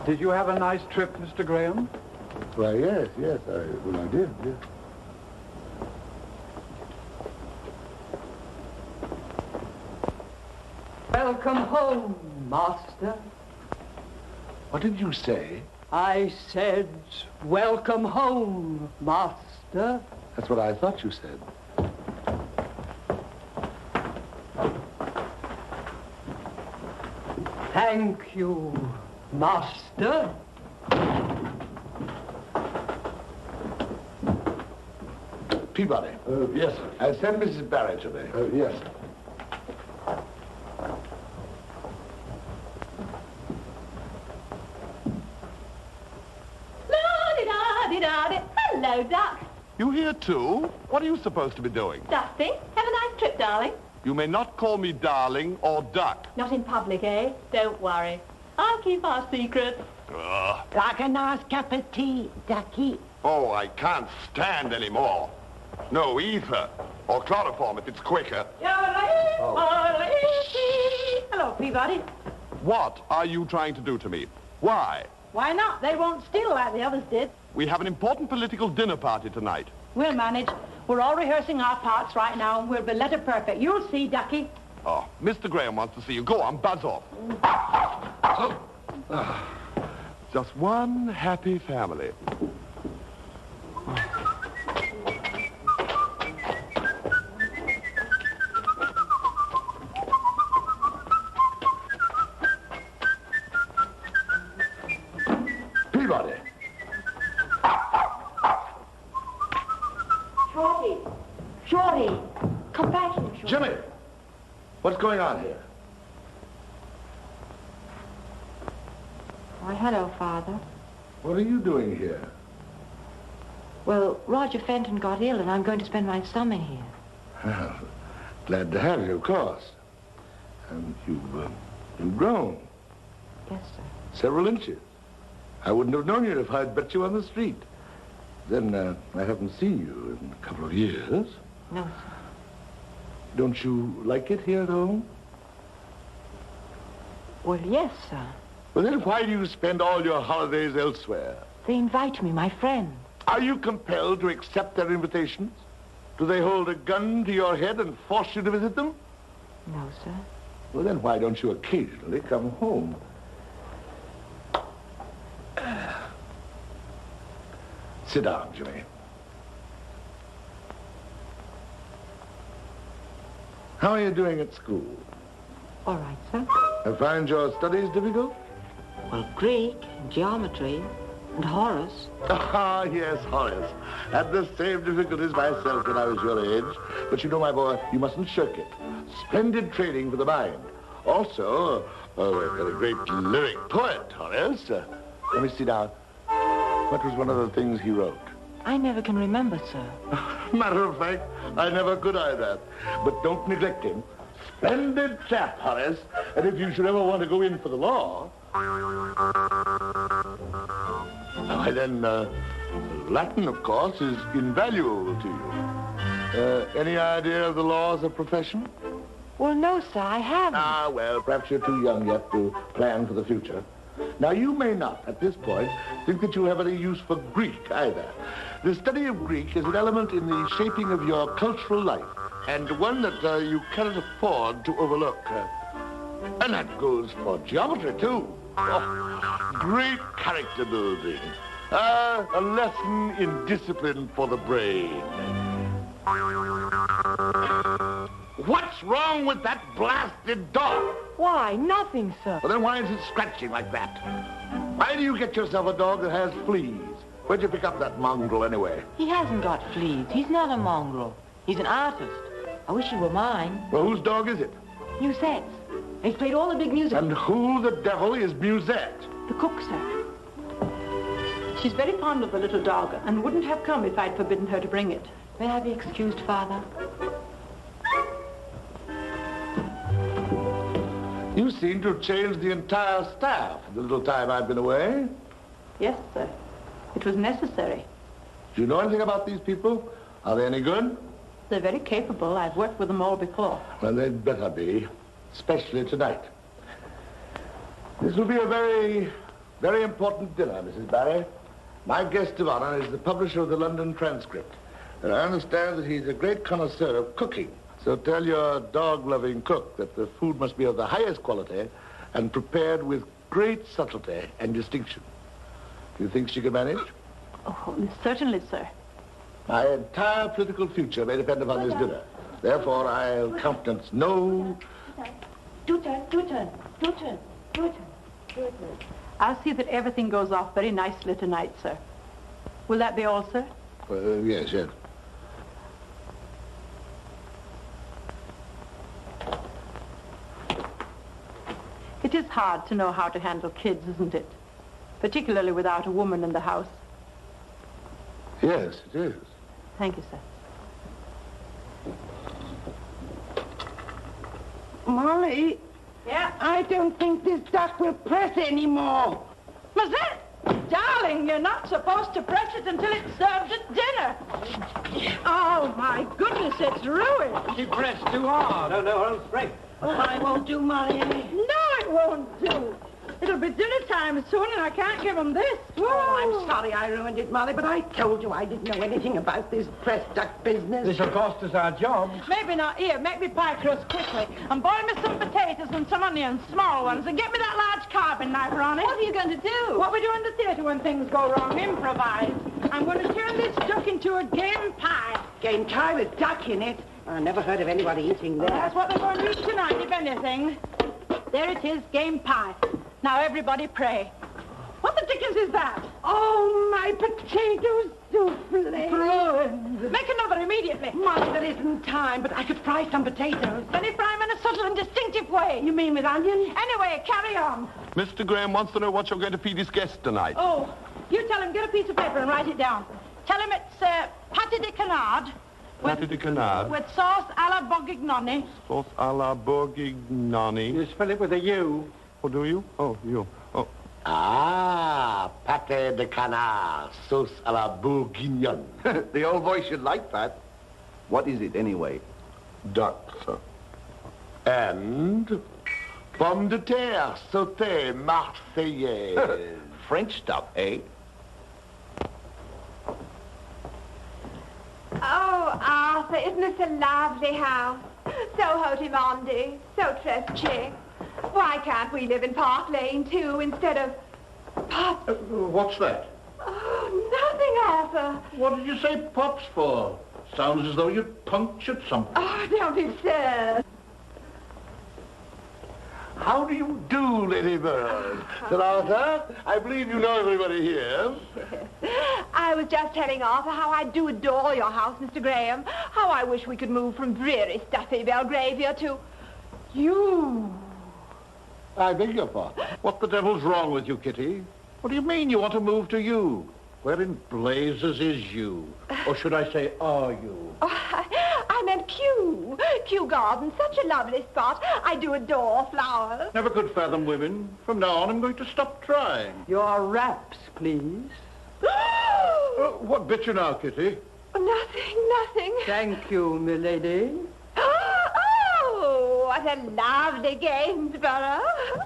Did you have a nice trip, Mr. Graham? Why, yes, I did, yes. Welcome home, master. What did you say? I said, welcome home, master. Master. That's what I thought you said. Thank you, Master. Peabody. Yes, sir. I'll send Mrs. Barry to me. Yes. La-di-da-di-da-di. Hello, Duck. You here too? What are you supposed to be doing? Dusty, have a nice trip, darling. You may not call me darling or duck. Not in public, eh? Don't worry. I'll keep our secret. Ugh. Like a nice cup of tea, Ducky. Oh, I can't stand any more. No ether. Or chloroform if it's quicker. Hello, Peabody. What are you trying to do to me? Why? Why not? They won't steal like the others did. We have an important political dinner party tonight. We'll manage. We're all rehearsing our parts right now, and we'll be letter perfect. You'll see, Ducky. Oh, Mr. Graham wants to see you. Go on, buzz off. Just one happy family. Peabody. Shorty, come back here, Shorty. Jimmy, what's going on here? Why, hello, Father. What are you doing here? Well, Roger Fenton got ill, and I'm going to spend my summer here. Well, glad to have you, of course. And you've grown Yes, sir. several inches. I wouldn't have known you if I'd bet you on the street. Then I haven't seen you in a couple of years. No, sir. Don't you like it here at home? Well, yes, sir. Well, then why do you spend all your holidays elsewhere? They invite me, my friend. Are you compelled to accept their invitations? Do they hold a gun to your head and force you to visit them? No, sir. Well, then why don't you occasionally come home? Sit down, Jimmy. How are you doing at school? All right, sir. I find your studies difficult? Well, Greek, and geometry, and Horace. Ah, yes, Horace. Had the same difficulties myself when I was your age. But you know, my boy, you mustn't shirk it. Splendid training for the mind. Also, we've got a great lyric poet, Horace. Let me see now. What was one of the things he wrote? I never can remember, sir. Matter of fact, I never could either. But don't neglect him. Splendid chap, Horace. And if you should ever want to go in for the law... Why then, Latin, of course, is invaluable to you. Any idea of the law as a profession? Well, no, sir, I haven't. Ah, well, perhaps you're too young yet to plan for the future. Now, you may not, at this point, think that you have any use for Greek, either. The study of Greek is an element in the shaping of your cultural life, and one that you cannot afford to overlook. And that goes for geometry, too. Oh, great character building. A lesson in discipline for the brain. What's wrong with that blasted dog? Why, nothing, sir. Well, then why is it scratching like that? Why do you get yourself a dog that has fleas? Where'd you pick up that mongrel, anyway? He hasn't got fleas. He's not a mongrel. He's an artist. I wish he were mine. Well, whose dog is it? Musette's. He's played all the big music. And who the devil is Musette? The cook, sir. She's very fond of the little dog and wouldn't have come if I'd forbidden her to bring it. May I be excused, Father? You seem to have changed the entire staff in the little time I've been away. Yes, sir. It was necessary. Do you know anything about these people? Are they any good? They're very capable. I've worked with them all before. Well, they'd better be, especially tonight. This will be a very, very important dinner, Mrs. Barry. My guest of honor is the publisher of the London Transcript. And I understand that he's a great connoisseur of cooking. So tell your dog-loving cook that the food must be of the highest quality and prepared with great subtlety and distinction. Do you think she can manage? Oh, certainly, sir. My entire political future may depend upon this dinner. Therefore, I'll countenance no... Do turn. I'll see that everything goes off very nicely tonight, sir. Will that be all, sir? Yes. It is hard to know how to handle kids, isn't it? Particularly without a woman in the house. Yes, it is. Thank you, sir. Molly? Yeah? I don't think this duck will press anymore. Mazette! Darling, you're not supposed to press it until it's served at dinner. Oh, my goodness, it's ruined. She pressed too hard. Oh, no, her strength. Oh, I won't do, Molly. No, it won't do. It'll be dinner time soon, and I can't give them this. Oh, I'm sorry I ruined it, Molly, but I told you I didn't know anything about this pressed duck business. This'll cost us our job. Maybe not. Here, make me pie crust quickly. And boil me some potatoes and some onions, small ones, and get me that large carving knife, Ronnie. What are you going to do? What we do in the theatre when things go wrong, improvise. I'm going to turn this duck into a game pie. Game pie with duck in it? I never heard of anybody eating that. That's what they're going to eat tonight, if anything. There it is, game pie. Now, everybody pray. What the dickens is that? Oh, my potato souffle. Ruined. Make another immediately. Molly, there isn't time, but I could fry some potatoes. Then you fry them in a subtle and distinctive way. You mean with onions? Anyway, carry on. Mr. Graham wants to know what you're going to feed his guests tonight. Oh, you tell him, get a piece of paper and write it down. Tell him it's pâté de canard. Pâté de canard. With sauce à la bourguignonne. Sauce à la bourguignonne. You spell it with a U. Oh, do you? Oh, you. Oh. Ah, pâté de canard, sauce à la bourguignonne. The old boy should like that. What is it, anyway? Duck, sir. And pomme de terre sautée marseillaise. French stuff, eh? Oh, Arthur, isn't this a lovely house? So hoty-mondy, so très-chic. Why can't we live in Park Lane, too, instead of... Pops? What's that? Oh, nothing, Arthur. What did you say pops for? Sounds as though you'd punctured something. Oh, don't be absurd. How do you do, Lady Burroughs? Sir Arthur, I believe you know everybody here. I was just telling Arthur how I do adore your house, Mr. Graham. How I wish we could move from dreary, stuffy Belgravia to... you. I beg your pardon. What the devil's wrong with you, Kitty? What do you mean you want to move to you? Where in blazes is you? Or should I say, are you? Oh, I meant Kew. Kew Garden, such a lovely spot. I do adore flowers. Never could fathom women. From now on, I'm going to stop trying. Your wraps, please. What bit you now, Kitty? Nothing. Thank you, milady. Oh, what a lovely Gainsborough.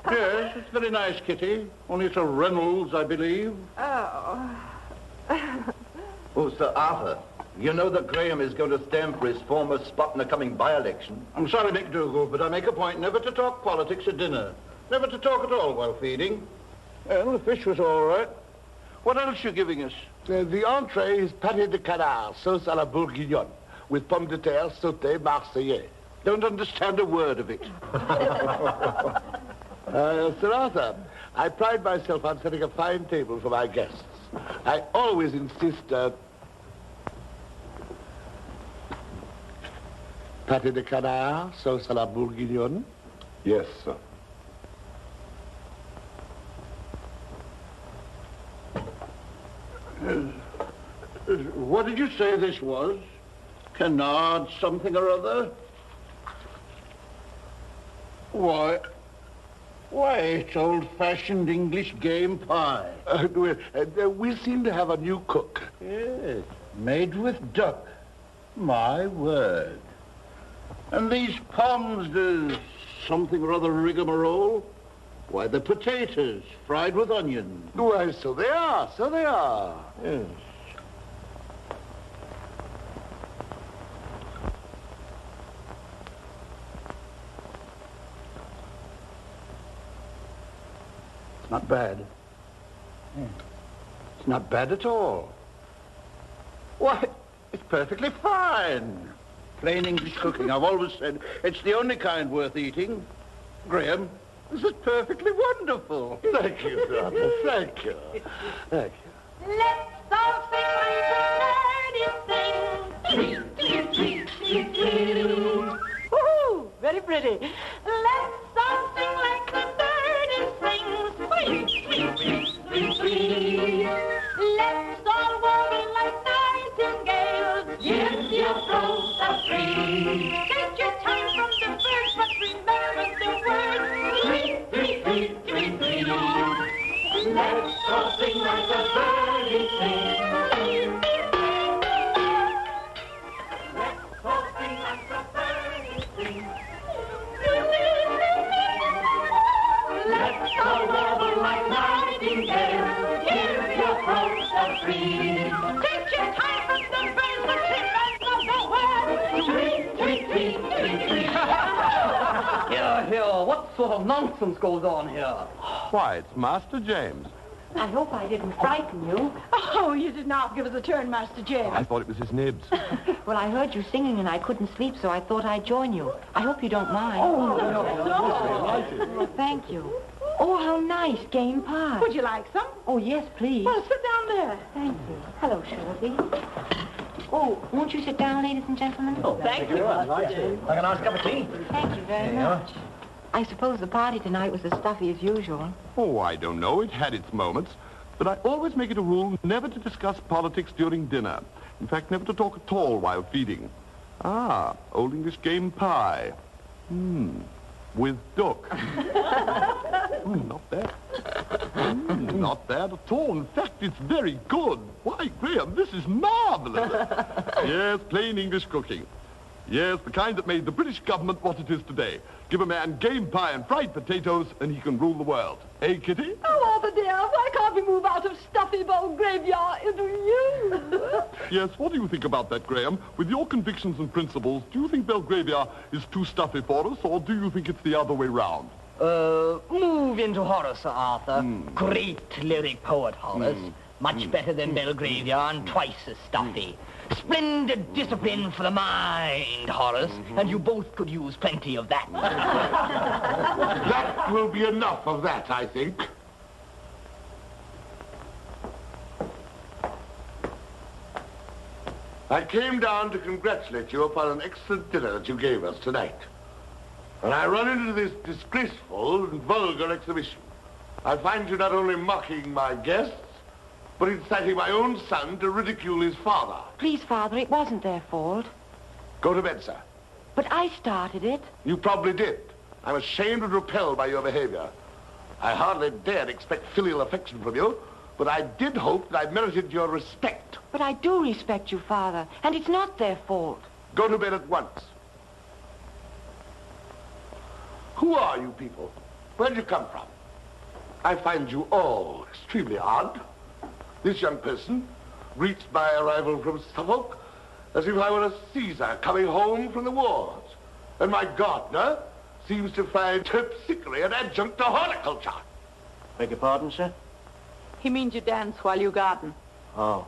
Yes, it's very nice, Kitty. Only it's a Reynolds, I believe. Oh. Oh, Sir Arthur, you know that Graham is going to stand for his former spot in the coming by-election. I'm sorry, McDougal, but I make a point never to talk politics at dinner. Never to talk at all while feeding. Well, the fish was all right. What else are you giving us? The entree is pâté de canard, sauce à la bourguignonne, with pomme de terre sautée marseillaise. Don't understand a word of it. Sir Arthur, I pride myself on setting a fine table for my guests. I always insist, pâté de canard, sauce à la bourguignonne. Yes, sir. What did you say this was? Canard something or other? Why, it's old-fashioned English game pie. We seem to have a new cook. Yes, made with duck. My word. And these pommes de something or other rigmarole? Why, the potatoes, fried with onions. Why, so they are. Yes. It's not bad. It's not bad at all. Why, It's perfectly fine. Plain English cooking. I've always said it's the only kind worth eating. Graham, this is perfectly wonderful. Thank you, Doctor. Thank you. Thank you. Let's all sing like the birdies sing. Woohoo! Very pretty. Let's all sing like the birdies sing. Let's all warble like nightingales. Give your throat a free. Take your time from the birds, but remember the words. Let's all sing like the birdies sing. Let's all sing like the birdies sing. Let's all warble like nightingales. Give your throats a free. Take your time from the birds, but remember the words. Tweet, tweet, tweet, tweet, tweet. Here, what sort of nonsense goes on here? Why, it's Master James. I hope I didn't frighten you. Oh, you did not give us a turn, Master James. I thought it was his nibs. Well, I heard you singing and I couldn't sleep, so I thought I'd join you. I hope you don't mind. No. Well, thank you. Oh, how nice, game pie. Would you like some? Oh, yes, please. Well, sit down there. Thank you. Hello, Shirley. Oh, won't you sit down, ladies and gentlemen? Oh, thank you. Like a nice cup of tea. Thank you very much. I suppose the party tonight was as stuffy as usual. Oh, I don't know. It had its moments. But I always make it a rule never to discuss politics during dinner. In fact, never to talk at all while feeding. Ah, old English game pie. With duck. Not bad. Not bad at all. In fact, it's very good. Why, Graham, this is marvelous. Yes, plain English cooking. Yes, the kind that made the British government what it is today. Give a man game pie and fried potatoes, and he can rule the world. Eh, Kitty? Oh, Arthur, dear, why can't we move out of stuffy Bowl Graveyard into you? Yes, what do you think about that, Graham? With your convictions and principles, do you think Belgravia is too stuffy for us, or do you think it's the other way round? Move into Horace, Sir Arthur. Great lyric poet, Horace. Much better than Belgravia and twice as stuffy. Splendid discipline for the mind, Horace, and you both could use plenty of that. That will be enough of that, I think. I came down to congratulate you upon an excellent dinner that you gave us tonight. And I run into this disgraceful and vulgar exhibition. I find you not only mocking my guests, but inciting my own son to ridicule his father. Please, Father, it wasn't their fault. Go to bed, sir. But I started it. You probably did. I'm ashamed and repelled by your behavior. I hardly dared expect filial affection from you, but I did hope that I merited your respect. But I do respect you, Father, and it's not their fault. Go to bed at once. Who are you people? Where did you come from? I find you all extremely odd. This young person greets my arrival from Suffolk as if I were a Caesar coming home from the wars. And my gardener seems to find terpsichore an adjunct to horticulture. Beg your pardon, sir? He means you dance while you garden. Oh.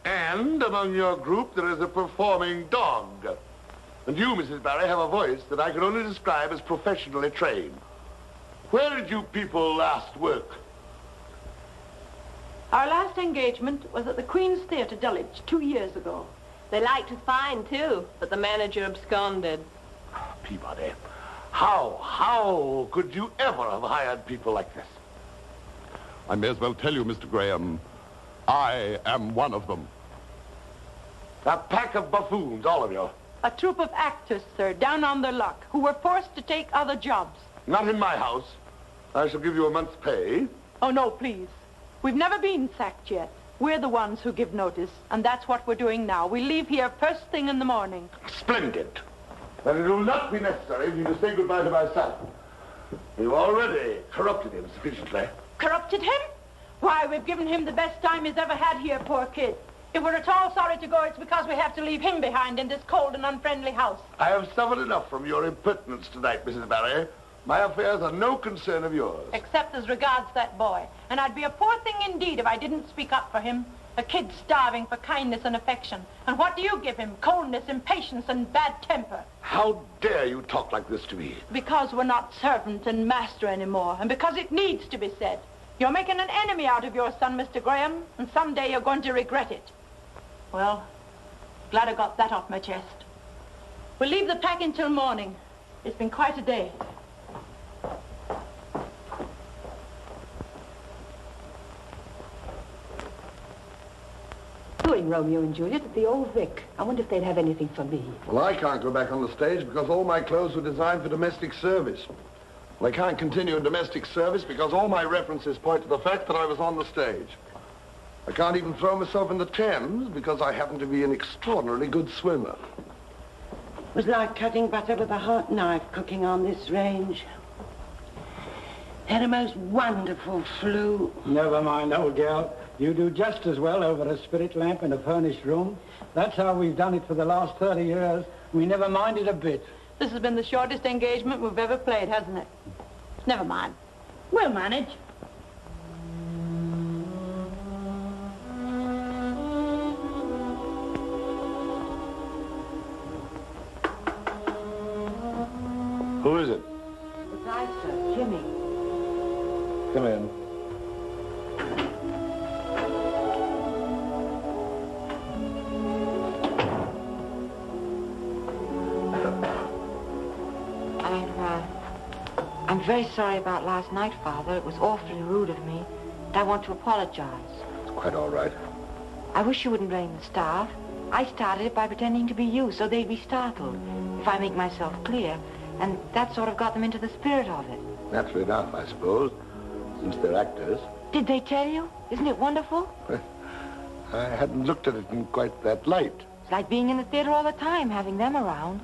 And among your group there is a performing dog. And you, Mrs. Barry, have a voice that I can only describe as professionally trained. Where did you people last work? Our last engagement was at the Queen's Theatre, Dulwich, 2 years ago. They liked us fine, too, but the manager absconded. Peabody, how could you ever have hired people like this? I may as well tell you, Mr. Graham, I am one of them. A pack of buffoons, all of you. A troupe of actors, sir, down on their luck, who were forced to take other jobs. Not in my house. I shall give you a month's pay. Oh, no, please. We've never been sacked yet. We're the ones who give notice, and that's what we're doing now. We leave here first thing in the morning. Splendid. Then it will not be necessary for you to say goodbye to my son. You've already corrupted him sufficiently. Corrupted him? Why, we've given him the best time he's ever had here, poor kid. If we're at all sorry to go, it's because we have to leave him behind in this cold and unfriendly house. I have suffered enough from your impertinence tonight, Mrs. Barry. My affairs are no concern of yours. Except as regards that boy. And I'd be a poor thing indeed if I didn't speak up for him. A kid starving for kindness and affection. And what do you give him? Coldness, impatience, and bad temper. How dare you talk like this to me? Because we're not servant and master anymore, and because it needs to be said. You're making an enemy out of your son, Mr. Graham, and someday you're going to regret it. Well, glad I got that off my chest. We'll leave the packing till morning. It's been quite a day. Doing Romeo and Juliet at the Old Vic. I wonder if they'd have anything for me. Well, I can't go back on the stage because all my clothes were designed for domestic service. Well, I can't continue in domestic service because all my references point to the fact that I was on the stage. I can't even throw myself in the Thames because I happen to be an extraordinarily good swimmer. It was like cutting butter with a hot knife cooking on this range. Had a most wonderful flu. Never mind, old gal. You do just as well over a spirit lamp in a furnished room. That's how we've done it for the last 30 years. We never minded a bit. This has been the shortest engagement we've ever played, hasn't it? Never mind. We'll manage. Who is it? It's I, sir. Jimmy. Come in. I'm very sorry about last night, Father. It was awfully rude of me. And I want to apologize. It's quite all right. I wish you wouldn't blame the staff. I started it by pretending to be you, so they'd be startled if I make myself clear. And that sort of got them into the spirit of it. Naturally enough, I suppose, since they're actors. Did they tell you? Isn't it wonderful? I hadn't looked at it in quite that light. It's like being in the theater all the time, having them around.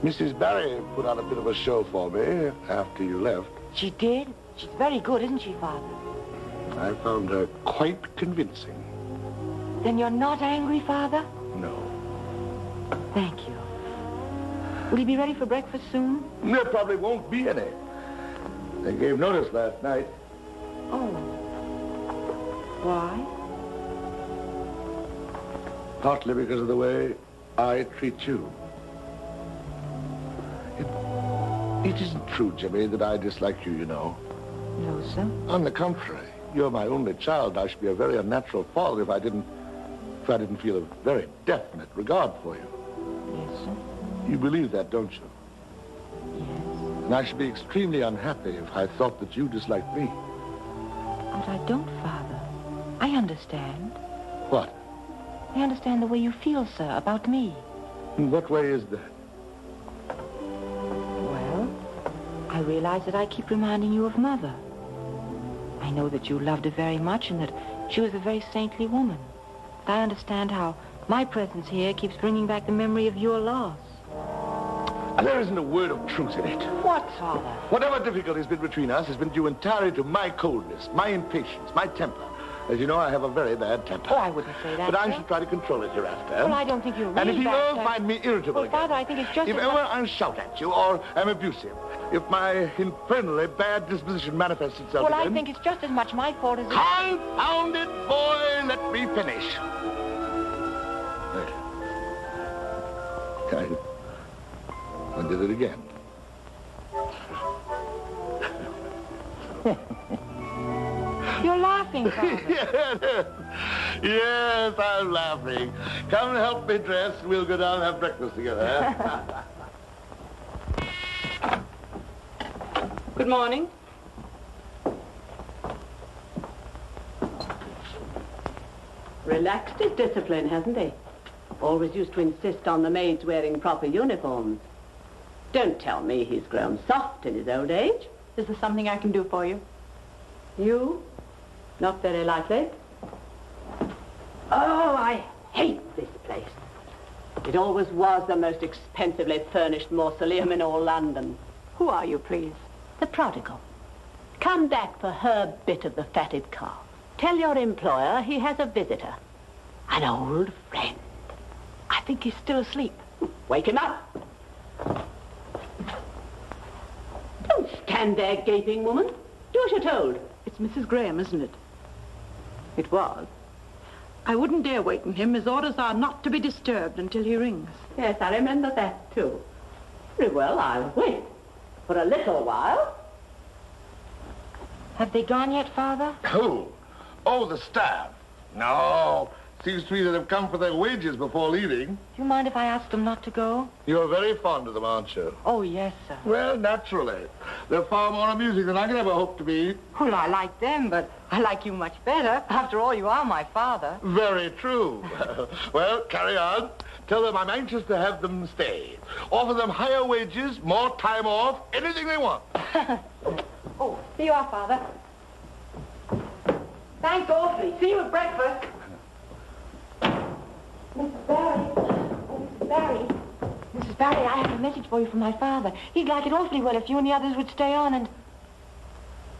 Mrs. Barry put on a bit of a show for me after you left. She did? She's very good, isn't she, Father? I found her quite convincing. Then you're not angry, Father? No. Thank you. Will you be ready for breakfast soon? There probably won't be any. They gave notice last night. Oh. Why? Partly because of the way I treat you. It isn't true, Jimmy, that I dislike you, you know. No, sir. On the contrary, you're my only child. I should be a very unnatural father if I didn't feel a very definite regard for you. Yes, sir. You believe that, don't you? Yes. And I should be extremely unhappy if I thought that you disliked me. But I don't, Father. I understand. What? I understand the way you feel, sir, about me. In what way is that? I realize that I keep reminding you of Mother. I know that you loved her very much and that she was a very saintly woman. But I understand how my presence here keeps bringing back the memory of your loss. There isn't a word of truth in it. What, Father? Whatever difficulty has been between us has been due entirely to my coldness, my impatience, my temper. As you know, I have a very bad temper. Oh, I wouldn't say that, But I sir. shall try to control it hereafter. Well, I don't think you're really And if you bad, ever sir. find me irritable Well, Father, I think it's just if as ever much- I shout at you or am abusive, if my infernally bad disposition manifests itself Well, again... I think it's just as much my fault as... Confound it, boy! Let me finish. I did it again. You're laughing, Father. Yes, I'm laughing. Come and help me dress. We'll go down and have breakfast together. Good morning. Relaxed his discipline, hasn't he? Always used to insist on the maids wearing proper uniforms. Don't tell me he's grown soft in his old age. Is there something I can do for you? You? Not very likely. Oh, I hate this place. It always was the most expensively furnished mausoleum in all London. Who are you, please? The prodigal. Come back for her bit of the fatted calf. Tell your employer he has a visitor. An old friend. I think he's still asleep. Wake him up. Don't stand there gaping, woman. Do as you're told. It's Mrs. Graham, isn't it? It was. I wouldn't dare waken him. His orders are not to be disturbed until he rings. Yes, I remember that, too. Very well, I'll wait. For a little while. Have they gone yet, Father? Who? Oh, the staff. No. Seems to me that they've come for their wages before leaving. Do you mind if I ask them not to go? You're very fond of them, aren't you? Oh, yes, sir. Well, naturally. They're far more amusing than I could ever hope to be. Well, I like them, but I like you much better. After all, you are my father. Very true. Well, carry on. Tell them I'm anxious to have them stay. Offer them higher wages, more time off, anything they want. Oh, here you are, Father. Thanks awfully. See you at breakfast. Mrs. Barry. Oh, Mrs. Barry. Mrs. Barry, I have a message for you from my father. He'd like it awfully well if you and the others would stay on and...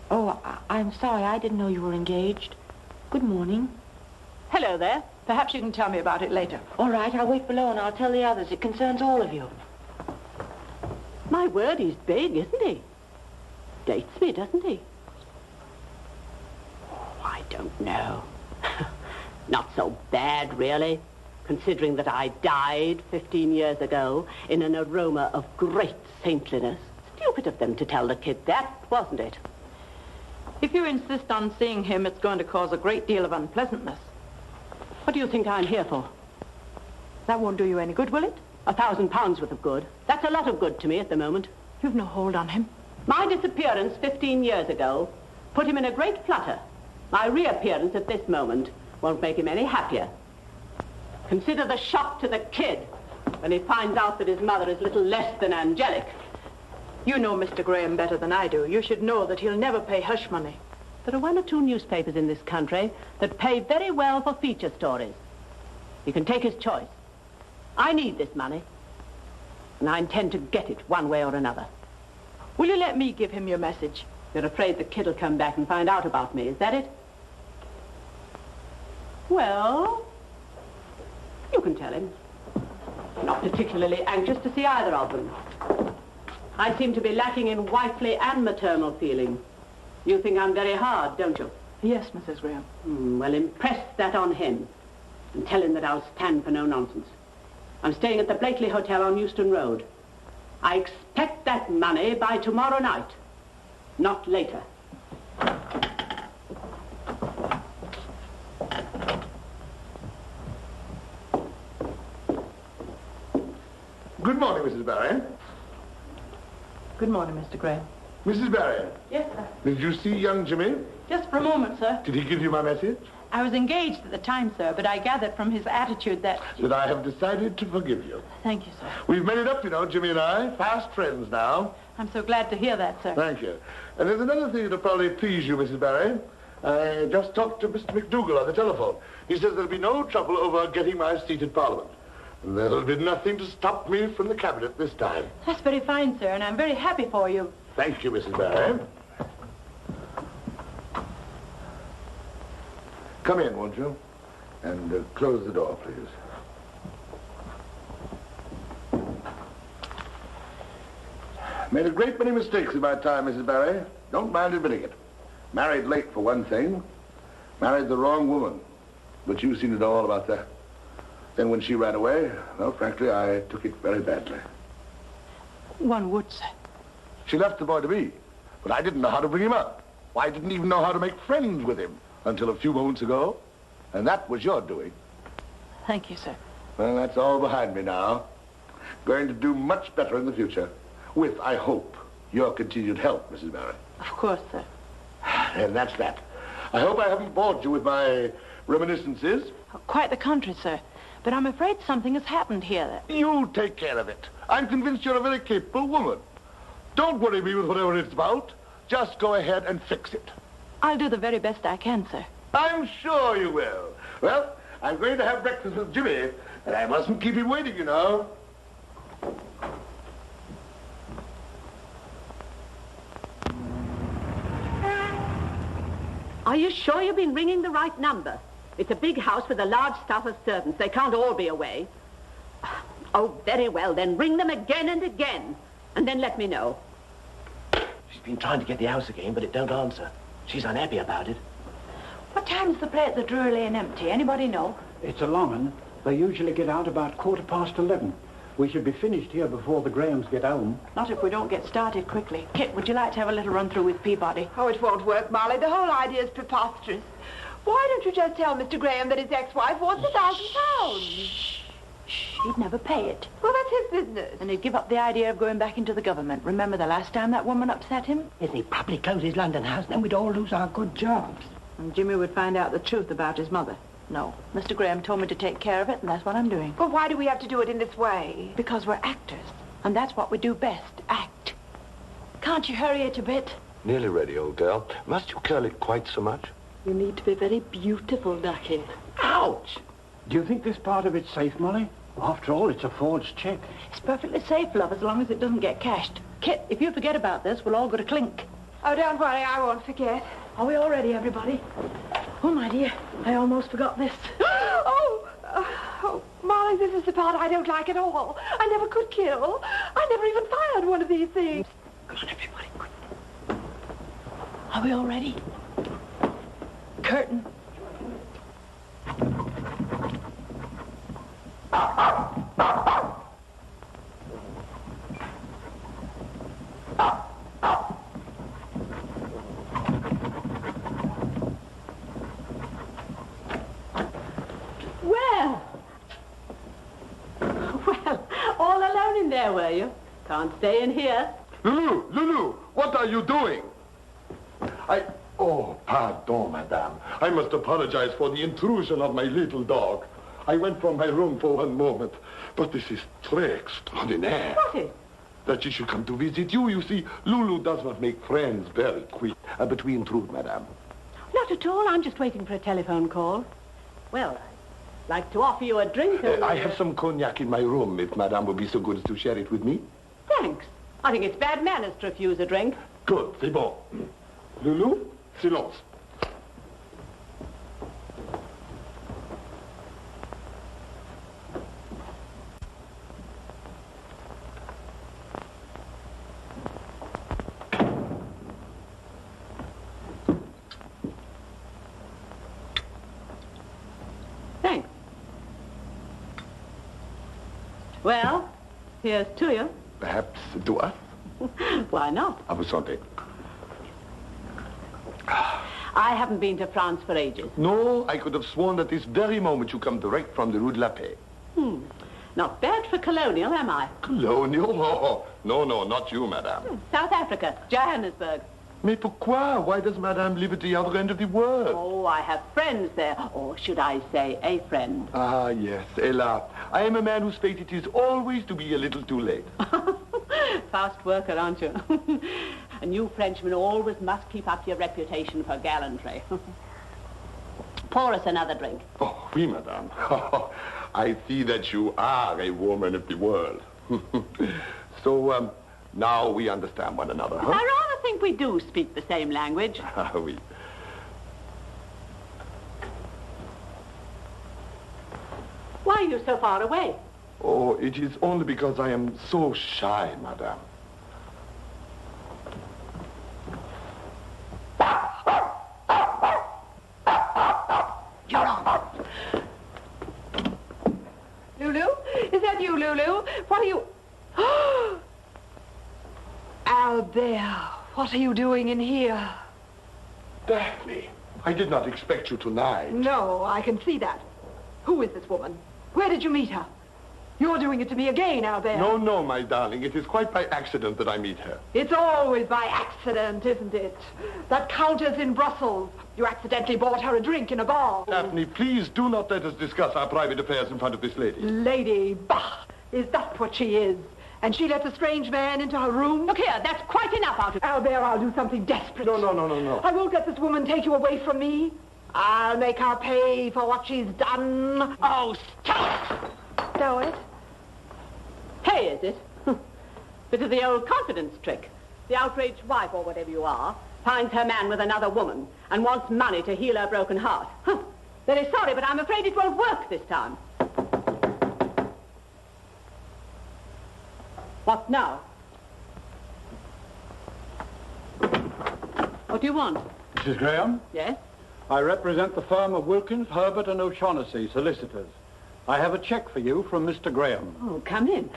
Oh, I'm sorry. I didn't know you were engaged. Good morning. Hello there. Perhaps you can tell me about it later. All right, I'll wait below and I'll tell the others. It concerns all of you. My word, he's big, isn't he? Dates me, doesn't he? Oh, I don't know. Not so bad, really, considering that I died 15 years ago in an aroma of great saintliness. Stupid of them to tell the kid that, wasn't it? If you insist on seeing him, it's going to cause a great deal of unpleasantness. What do you think I'm here for? That won't do you any good, will it? £1,000 worth of good. That's a lot of good to me at the moment. You've no hold on him. My disappearance 15 years ago put him in a great flutter. My reappearance at this moment won't make him any happier. Consider the shock to the kid when he finds out that his mother is little less than angelic. You know Mr. Graham better than I do. You should know that he'll never pay hush money. There are 1 or 2 newspapers in this country that pay very well for feature stories. He can take his choice. I need this money, and I intend to get it one way or another. Will you let me give him your message? You're afraid the kid will come back and find out about me, is that it? Well, you can tell him. I'm not particularly anxious to see either of them. I seem to be lacking in wifely and maternal feeling. You think I'm very hard, don't you? Yes, Mrs. Graham. Well, impress that on him and tell him that I'll stand for no nonsense. I'm staying at the Blakely Hotel on Euston Road. I expect that money by tomorrow night, not later. Good morning, Mrs. Barry. Good morning, Mr. Graham. Mrs. Barry, Yes, sir. did you see young Jimmy? Just for a moment, sir. Did he give you my message? I was engaged at the time, sir, but I gathered from his attitude that... That I have decided to forgive you. Thank you, sir. We've made it up, you know, Jimmy and I. Fast friends now. I'm so glad to hear that, sir. Thank you. And there's another thing that'll probably please you, Mrs. Barry. I just talked to Mr. McDougall on the telephone. He says there'll be no trouble over getting my seat in Parliament. And there'll be nothing to stop me from the Cabinet this time. That's very fine, sir, and I'm very happy for you. Thank you, Mrs. Barry. Come in, won't you? And close the door, please. Made a great many mistakes in my time, Mrs. Barry. Don't mind admitting it. Married late, for one thing. Married the wrong woman. But you've seen it all about that. Then when she ran away, well, frankly, I took it very badly. One would, sir. She left the boy to me, but I didn't know how to bring him up. Why, I didn't even know how to make friends with him until a few moments ago. And that was your doing. Thank you, sir. Well, that's all behind me now. Going to do much better in the future. With, I hope, your continued help, Mrs. Barry. Of course, sir. And that's that. I hope I haven't bored you with my reminiscences. Quite the contrary, sir. But I'm afraid something has happened here. You take care of it. I'm convinced you're a very capable woman. Don't worry me with whatever it's about. Just go ahead and fix it. I'll do the very best I can, sir. I'm sure you will. Well, I'm going to have breakfast with Jimmy, and I mustn't keep him waiting, you know. Are you sure you've been ringing the right number? It's a big house with a large staff of servants. They can't all be away. Oh, very well, then ring them again and again, and then let me know. She's been trying to get the house again, but it don't answer. She's unhappy about it. What time's the play at the Drury Lane empty? Anybody know? It's a long one. They usually get out about 11:15. We should be finished here before the Grahams get home. Not if we don't get started quickly. Kit, would you like to have a little run through with Peabody? Oh, it won't work, Molly. The whole idea is preposterous. Why don't you just tell Mr. Graham that his ex-wife wants £1,000? He'd never pay it. Well, that's his business. And he'd give up the idea of going back into the government. Remember the last time that woman upset him? If he probably close his London house, then we'd all lose our good jobs. And Jimmy would find out the truth about his mother. No, Mr. Graham told me to take care of it, and that's what I'm doing. But why do we have to do it in this way? Because we're actors, and that's what we do best, act. Can't you hurry it a bit? Nearly ready, old girl. Must you curl it quite so much? You need to be very beautiful, Ducky. Ouch! Do you think this part of it's safe, Molly? After all, it's a forged check. It's perfectly safe, love, as long as it doesn't get cashed. Kit, if you forget about this, we'll all go to clink. Oh, don't worry, I won't forget. Are we all ready, everybody? Oh, my dear, I almost forgot this. Oh, Molly, this is the part I don't like at all. I never could kill. I never even fired one of these things. Come on, everybody, quick. Are we all ready? Curtain. Well, all alone in there, were you? Can't stay in here. Lulu, what are you doing? Oh, pardon, madame. I must apologize for the intrusion of my little dog. I went from my room for one moment, but this is très extraordinaire. What is? That she should come to visit you. You see, Lulu does not make friends very quick. But we intrude, madame. Not at all. I'm just waiting for a telephone call. Well, I'd like to offer you a drink. I have some cognac in my room, if madame would be so good as to share it with me. Thanks. I think it's bad manners to refuse a drink. Good, c'est bon. Lulu, silence. Thanks. Well, here's to you. Perhaps to us? Why not? À vous santé. I haven't been to France for ages. No, I could have sworn that this very moment you come direct from the Rue de la Paix. Not bad for colonial, am I? Colonial? Oh, no, not you, madame. South Africa, Johannesburg. Mais pourquoi? Why does madame live at the other end of the world? Oh, I have friends there. Or should I say, a friend. Ah, yes, Ella. I am a man whose fate it is always to be a little too late. Fast worker, aren't you? And you Frenchmen always must keep up your reputation for gallantry. Pour us another drink. Oh, oui, madame. I see that you are a woman of the world. So, now we understand one another, huh? I rather think we do speak the same language. Ah, oui. Why are you so far away? Oh, it is only because I am so shy, madame. You're on. Lulu? Is that you, Lulu? What are you... Albert, what are you doing in here? Daphne, I did not expect you tonight. No, I can see that. Who is this woman? Where did you meet her? You're doing it to me again, Albert. No, my darling. It is quite by accident that I meet her. It's always by accident, isn't it? That countess in Brussels. You accidentally bought her a drink in a bar. Daphne, please do not let us discuss our private affairs in front of this lady. Lady, bah! Is that what she is? And she lets a strange man into her room? Look here, that's quite enough out of... Albert, I'll do something desperate. No. I won't let this woman take you away from me. I'll make her pay for what she's done. Oh, stop! Know it? Hey, is it? Bit of the old confidence trick. The outraged wife, or whatever you are, finds her man with another woman and wants money to heal her broken heart. Very sorry, but I'm afraid it won't work this time. What now? What do you want? Mrs. Graham? Yes? I represent the firm of Wilkins, Herbert and O'Shaughnessy, solicitors. I have a cheque for you from Mr. Graham. Oh, come in.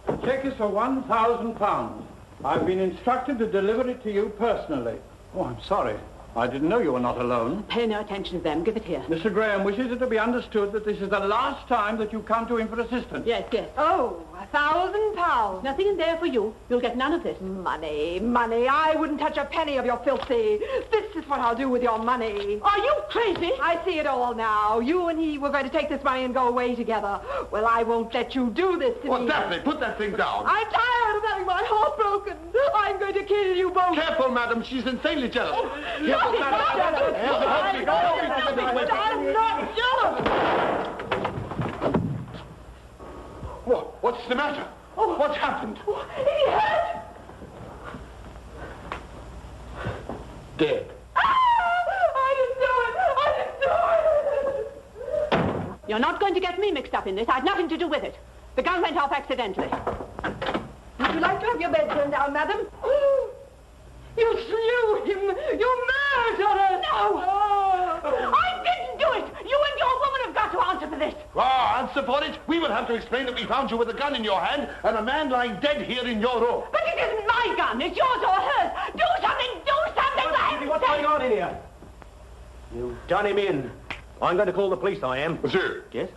The cheque is for £1,000. I've been instructed to deliver it to you personally. Oh, I'm sorry. I didn't know you were not alone. Pay no attention to them. Give it here. Mr. Graham wishes it to be understood that this is the last time that you come to him for assistance. Yes, yes. Oh, £1,000. Nothing in there for you. You'll get none of this. Money, money. I wouldn't touch a penny of your filthy. This is what I'll do with your money. Are you crazy? I see it all now. You and he were going to take this money and go away together. Well, I won't let you do this to me. Well, Daphne, put that thing down. I'm tired of having my heart broken. I'm going to kill you both. Careful, madam. She's insanely jealous. I'm not jealous. What's the matter? What's happened? He had... Dead. I didn't do it. You're not going to get me mixed up in this. I had nothing to do with it. The gun went off accidentally. Would you like to have your bed turned down, madam? You slew him! You murderer! No! I didn't do it! You and your woman have got to answer for this. Answer for it? We will have to explain that we found you with a gun in your hand and a man lying dead here in your room. But it isn't my gun. It's yours or hers. Do something! Do something! What's going on in here? You've done him in. I'm going to call the police, I am. Monsieur. Yes?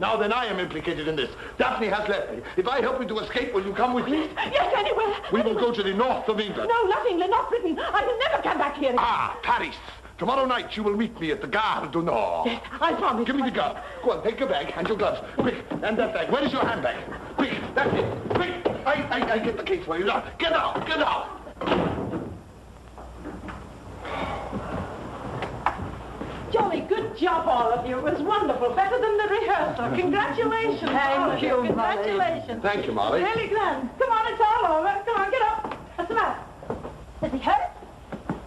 Now then, I am implicated in this. Daphne has left me. If I help you to escape, will you come with me? Yes, anywhere. We will go to the north of England. No, not England, not Britain. I will never come back here again. Paris. Tomorrow night you will meet me at the Gare du Nord. Yes, I promise. Give me the gun. Go on, take your bag and your gloves. Quick, and that bag. Where is your handbag? Quick, that's it. Quick. I get the case for you. Now, get out, get out. Jolly good job, all of you. It was wonderful. Better than the rehearsal. Congratulations. Thank you, Molly. Congratulations. Thank you, Molly. Really grand. Come on, it's all over. Come on, get up. What's the matter? Is he hurt?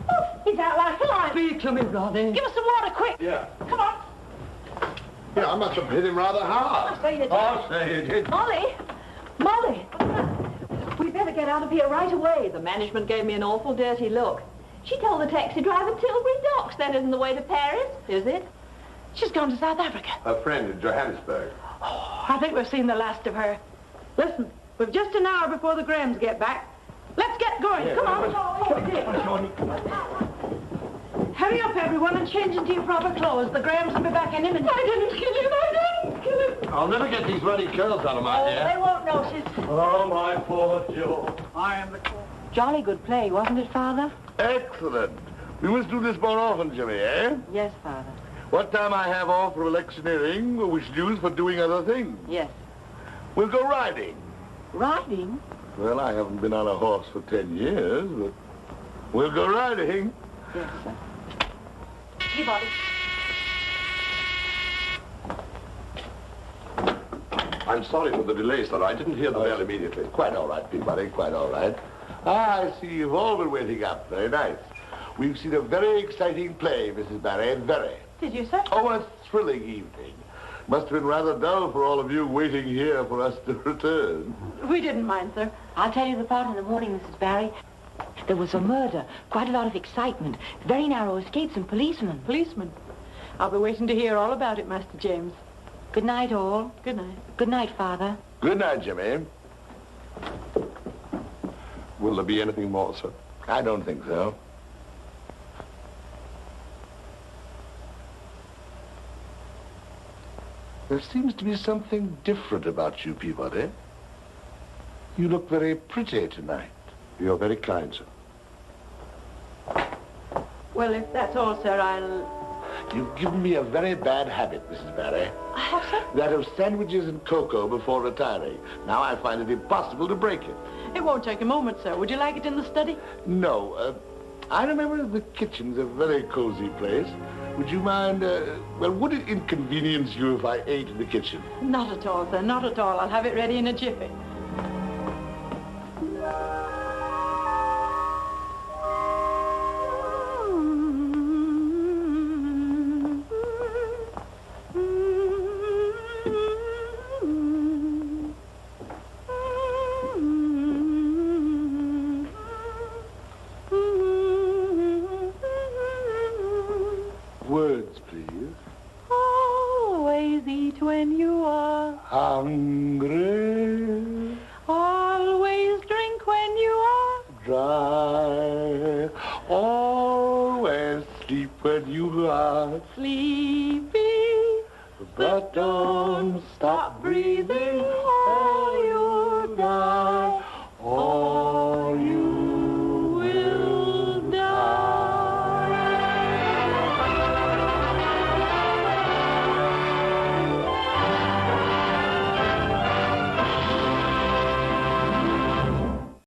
Oh, he's out like a lion. Speak to me, Ronnie. Give us some water, quick. Yeah. Come on. Yeah, I must have hit him rather hard. So you did. I'll say you did. Molly! Molly! We better get out of here right away. The management gave me an awful dirty look. She told the taxi driver Tilbury Docks. That isn't the way to Paris, is it? She's gone to South Africa. Her friend in Johannesburg. Oh, I think we've seen the last of her. Listen, we've just an hour before the Grahams get back. Let's get going. Come on. Hurry up, everyone, and change into your proper clothes. The Grahams will be back any minute. I didn't kill him. I didn't kill him. I'll never get these ruddy curls out of my hair. They won't notice. Oh, my poor Joe. I am the call. Jolly good play, wasn't it, Father? Excellent. We must do this more often, Jimmy, eh? Yes, Father. What time I have off for electioneering, we should use for doing other things. Yes. We'll go riding. Riding? Well, I haven't been on a horse for 10 years, but we'll go riding. Yes, sir. Peabody. I'm sorry for the delay, sir. I didn't hear the bell immediately. Quite all right, Peabody, quite all right. I see you've all been waiting up. Very nice. We've seen a very exciting play, Mrs. Barry, very. Did you, sir? Oh, a thrilling evening. Must have been rather dull for all of you waiting here for us to return. We didn't mind, sir. I'll tell you the part in the morning, Mrs. Barry. There was a murder, quite a lot of excitement, very narrow escapes and policemen. Policeman. I'll be waiting to hear all about it, Master James. Good night, all. Good night. Good night, Father. Good night, Jimmy. Will there be anything more, sir? I don't think so. There seems to be something different about you, Peabody. You look very pretty tonight. You're very kind, sir. Well, if that's all, sir, I'll... You've given me a very bad habit, Mrs. Barry. I have, sir? That of sandwiches and cocoa before retiring. Now I find it impossible to break it. It won't take a moment, sir. Would you like it in the study? No. I remember the kitchen's a very cozy place. Would you mind, well, would it inconvenience you if I ate in the kitchen? Not at all, sir. Not at all. I'll have it ready in a jiffy. eat when you are hungry. Always drink when you are Dry. Always sleep when you are sleepy. but don't stop breathing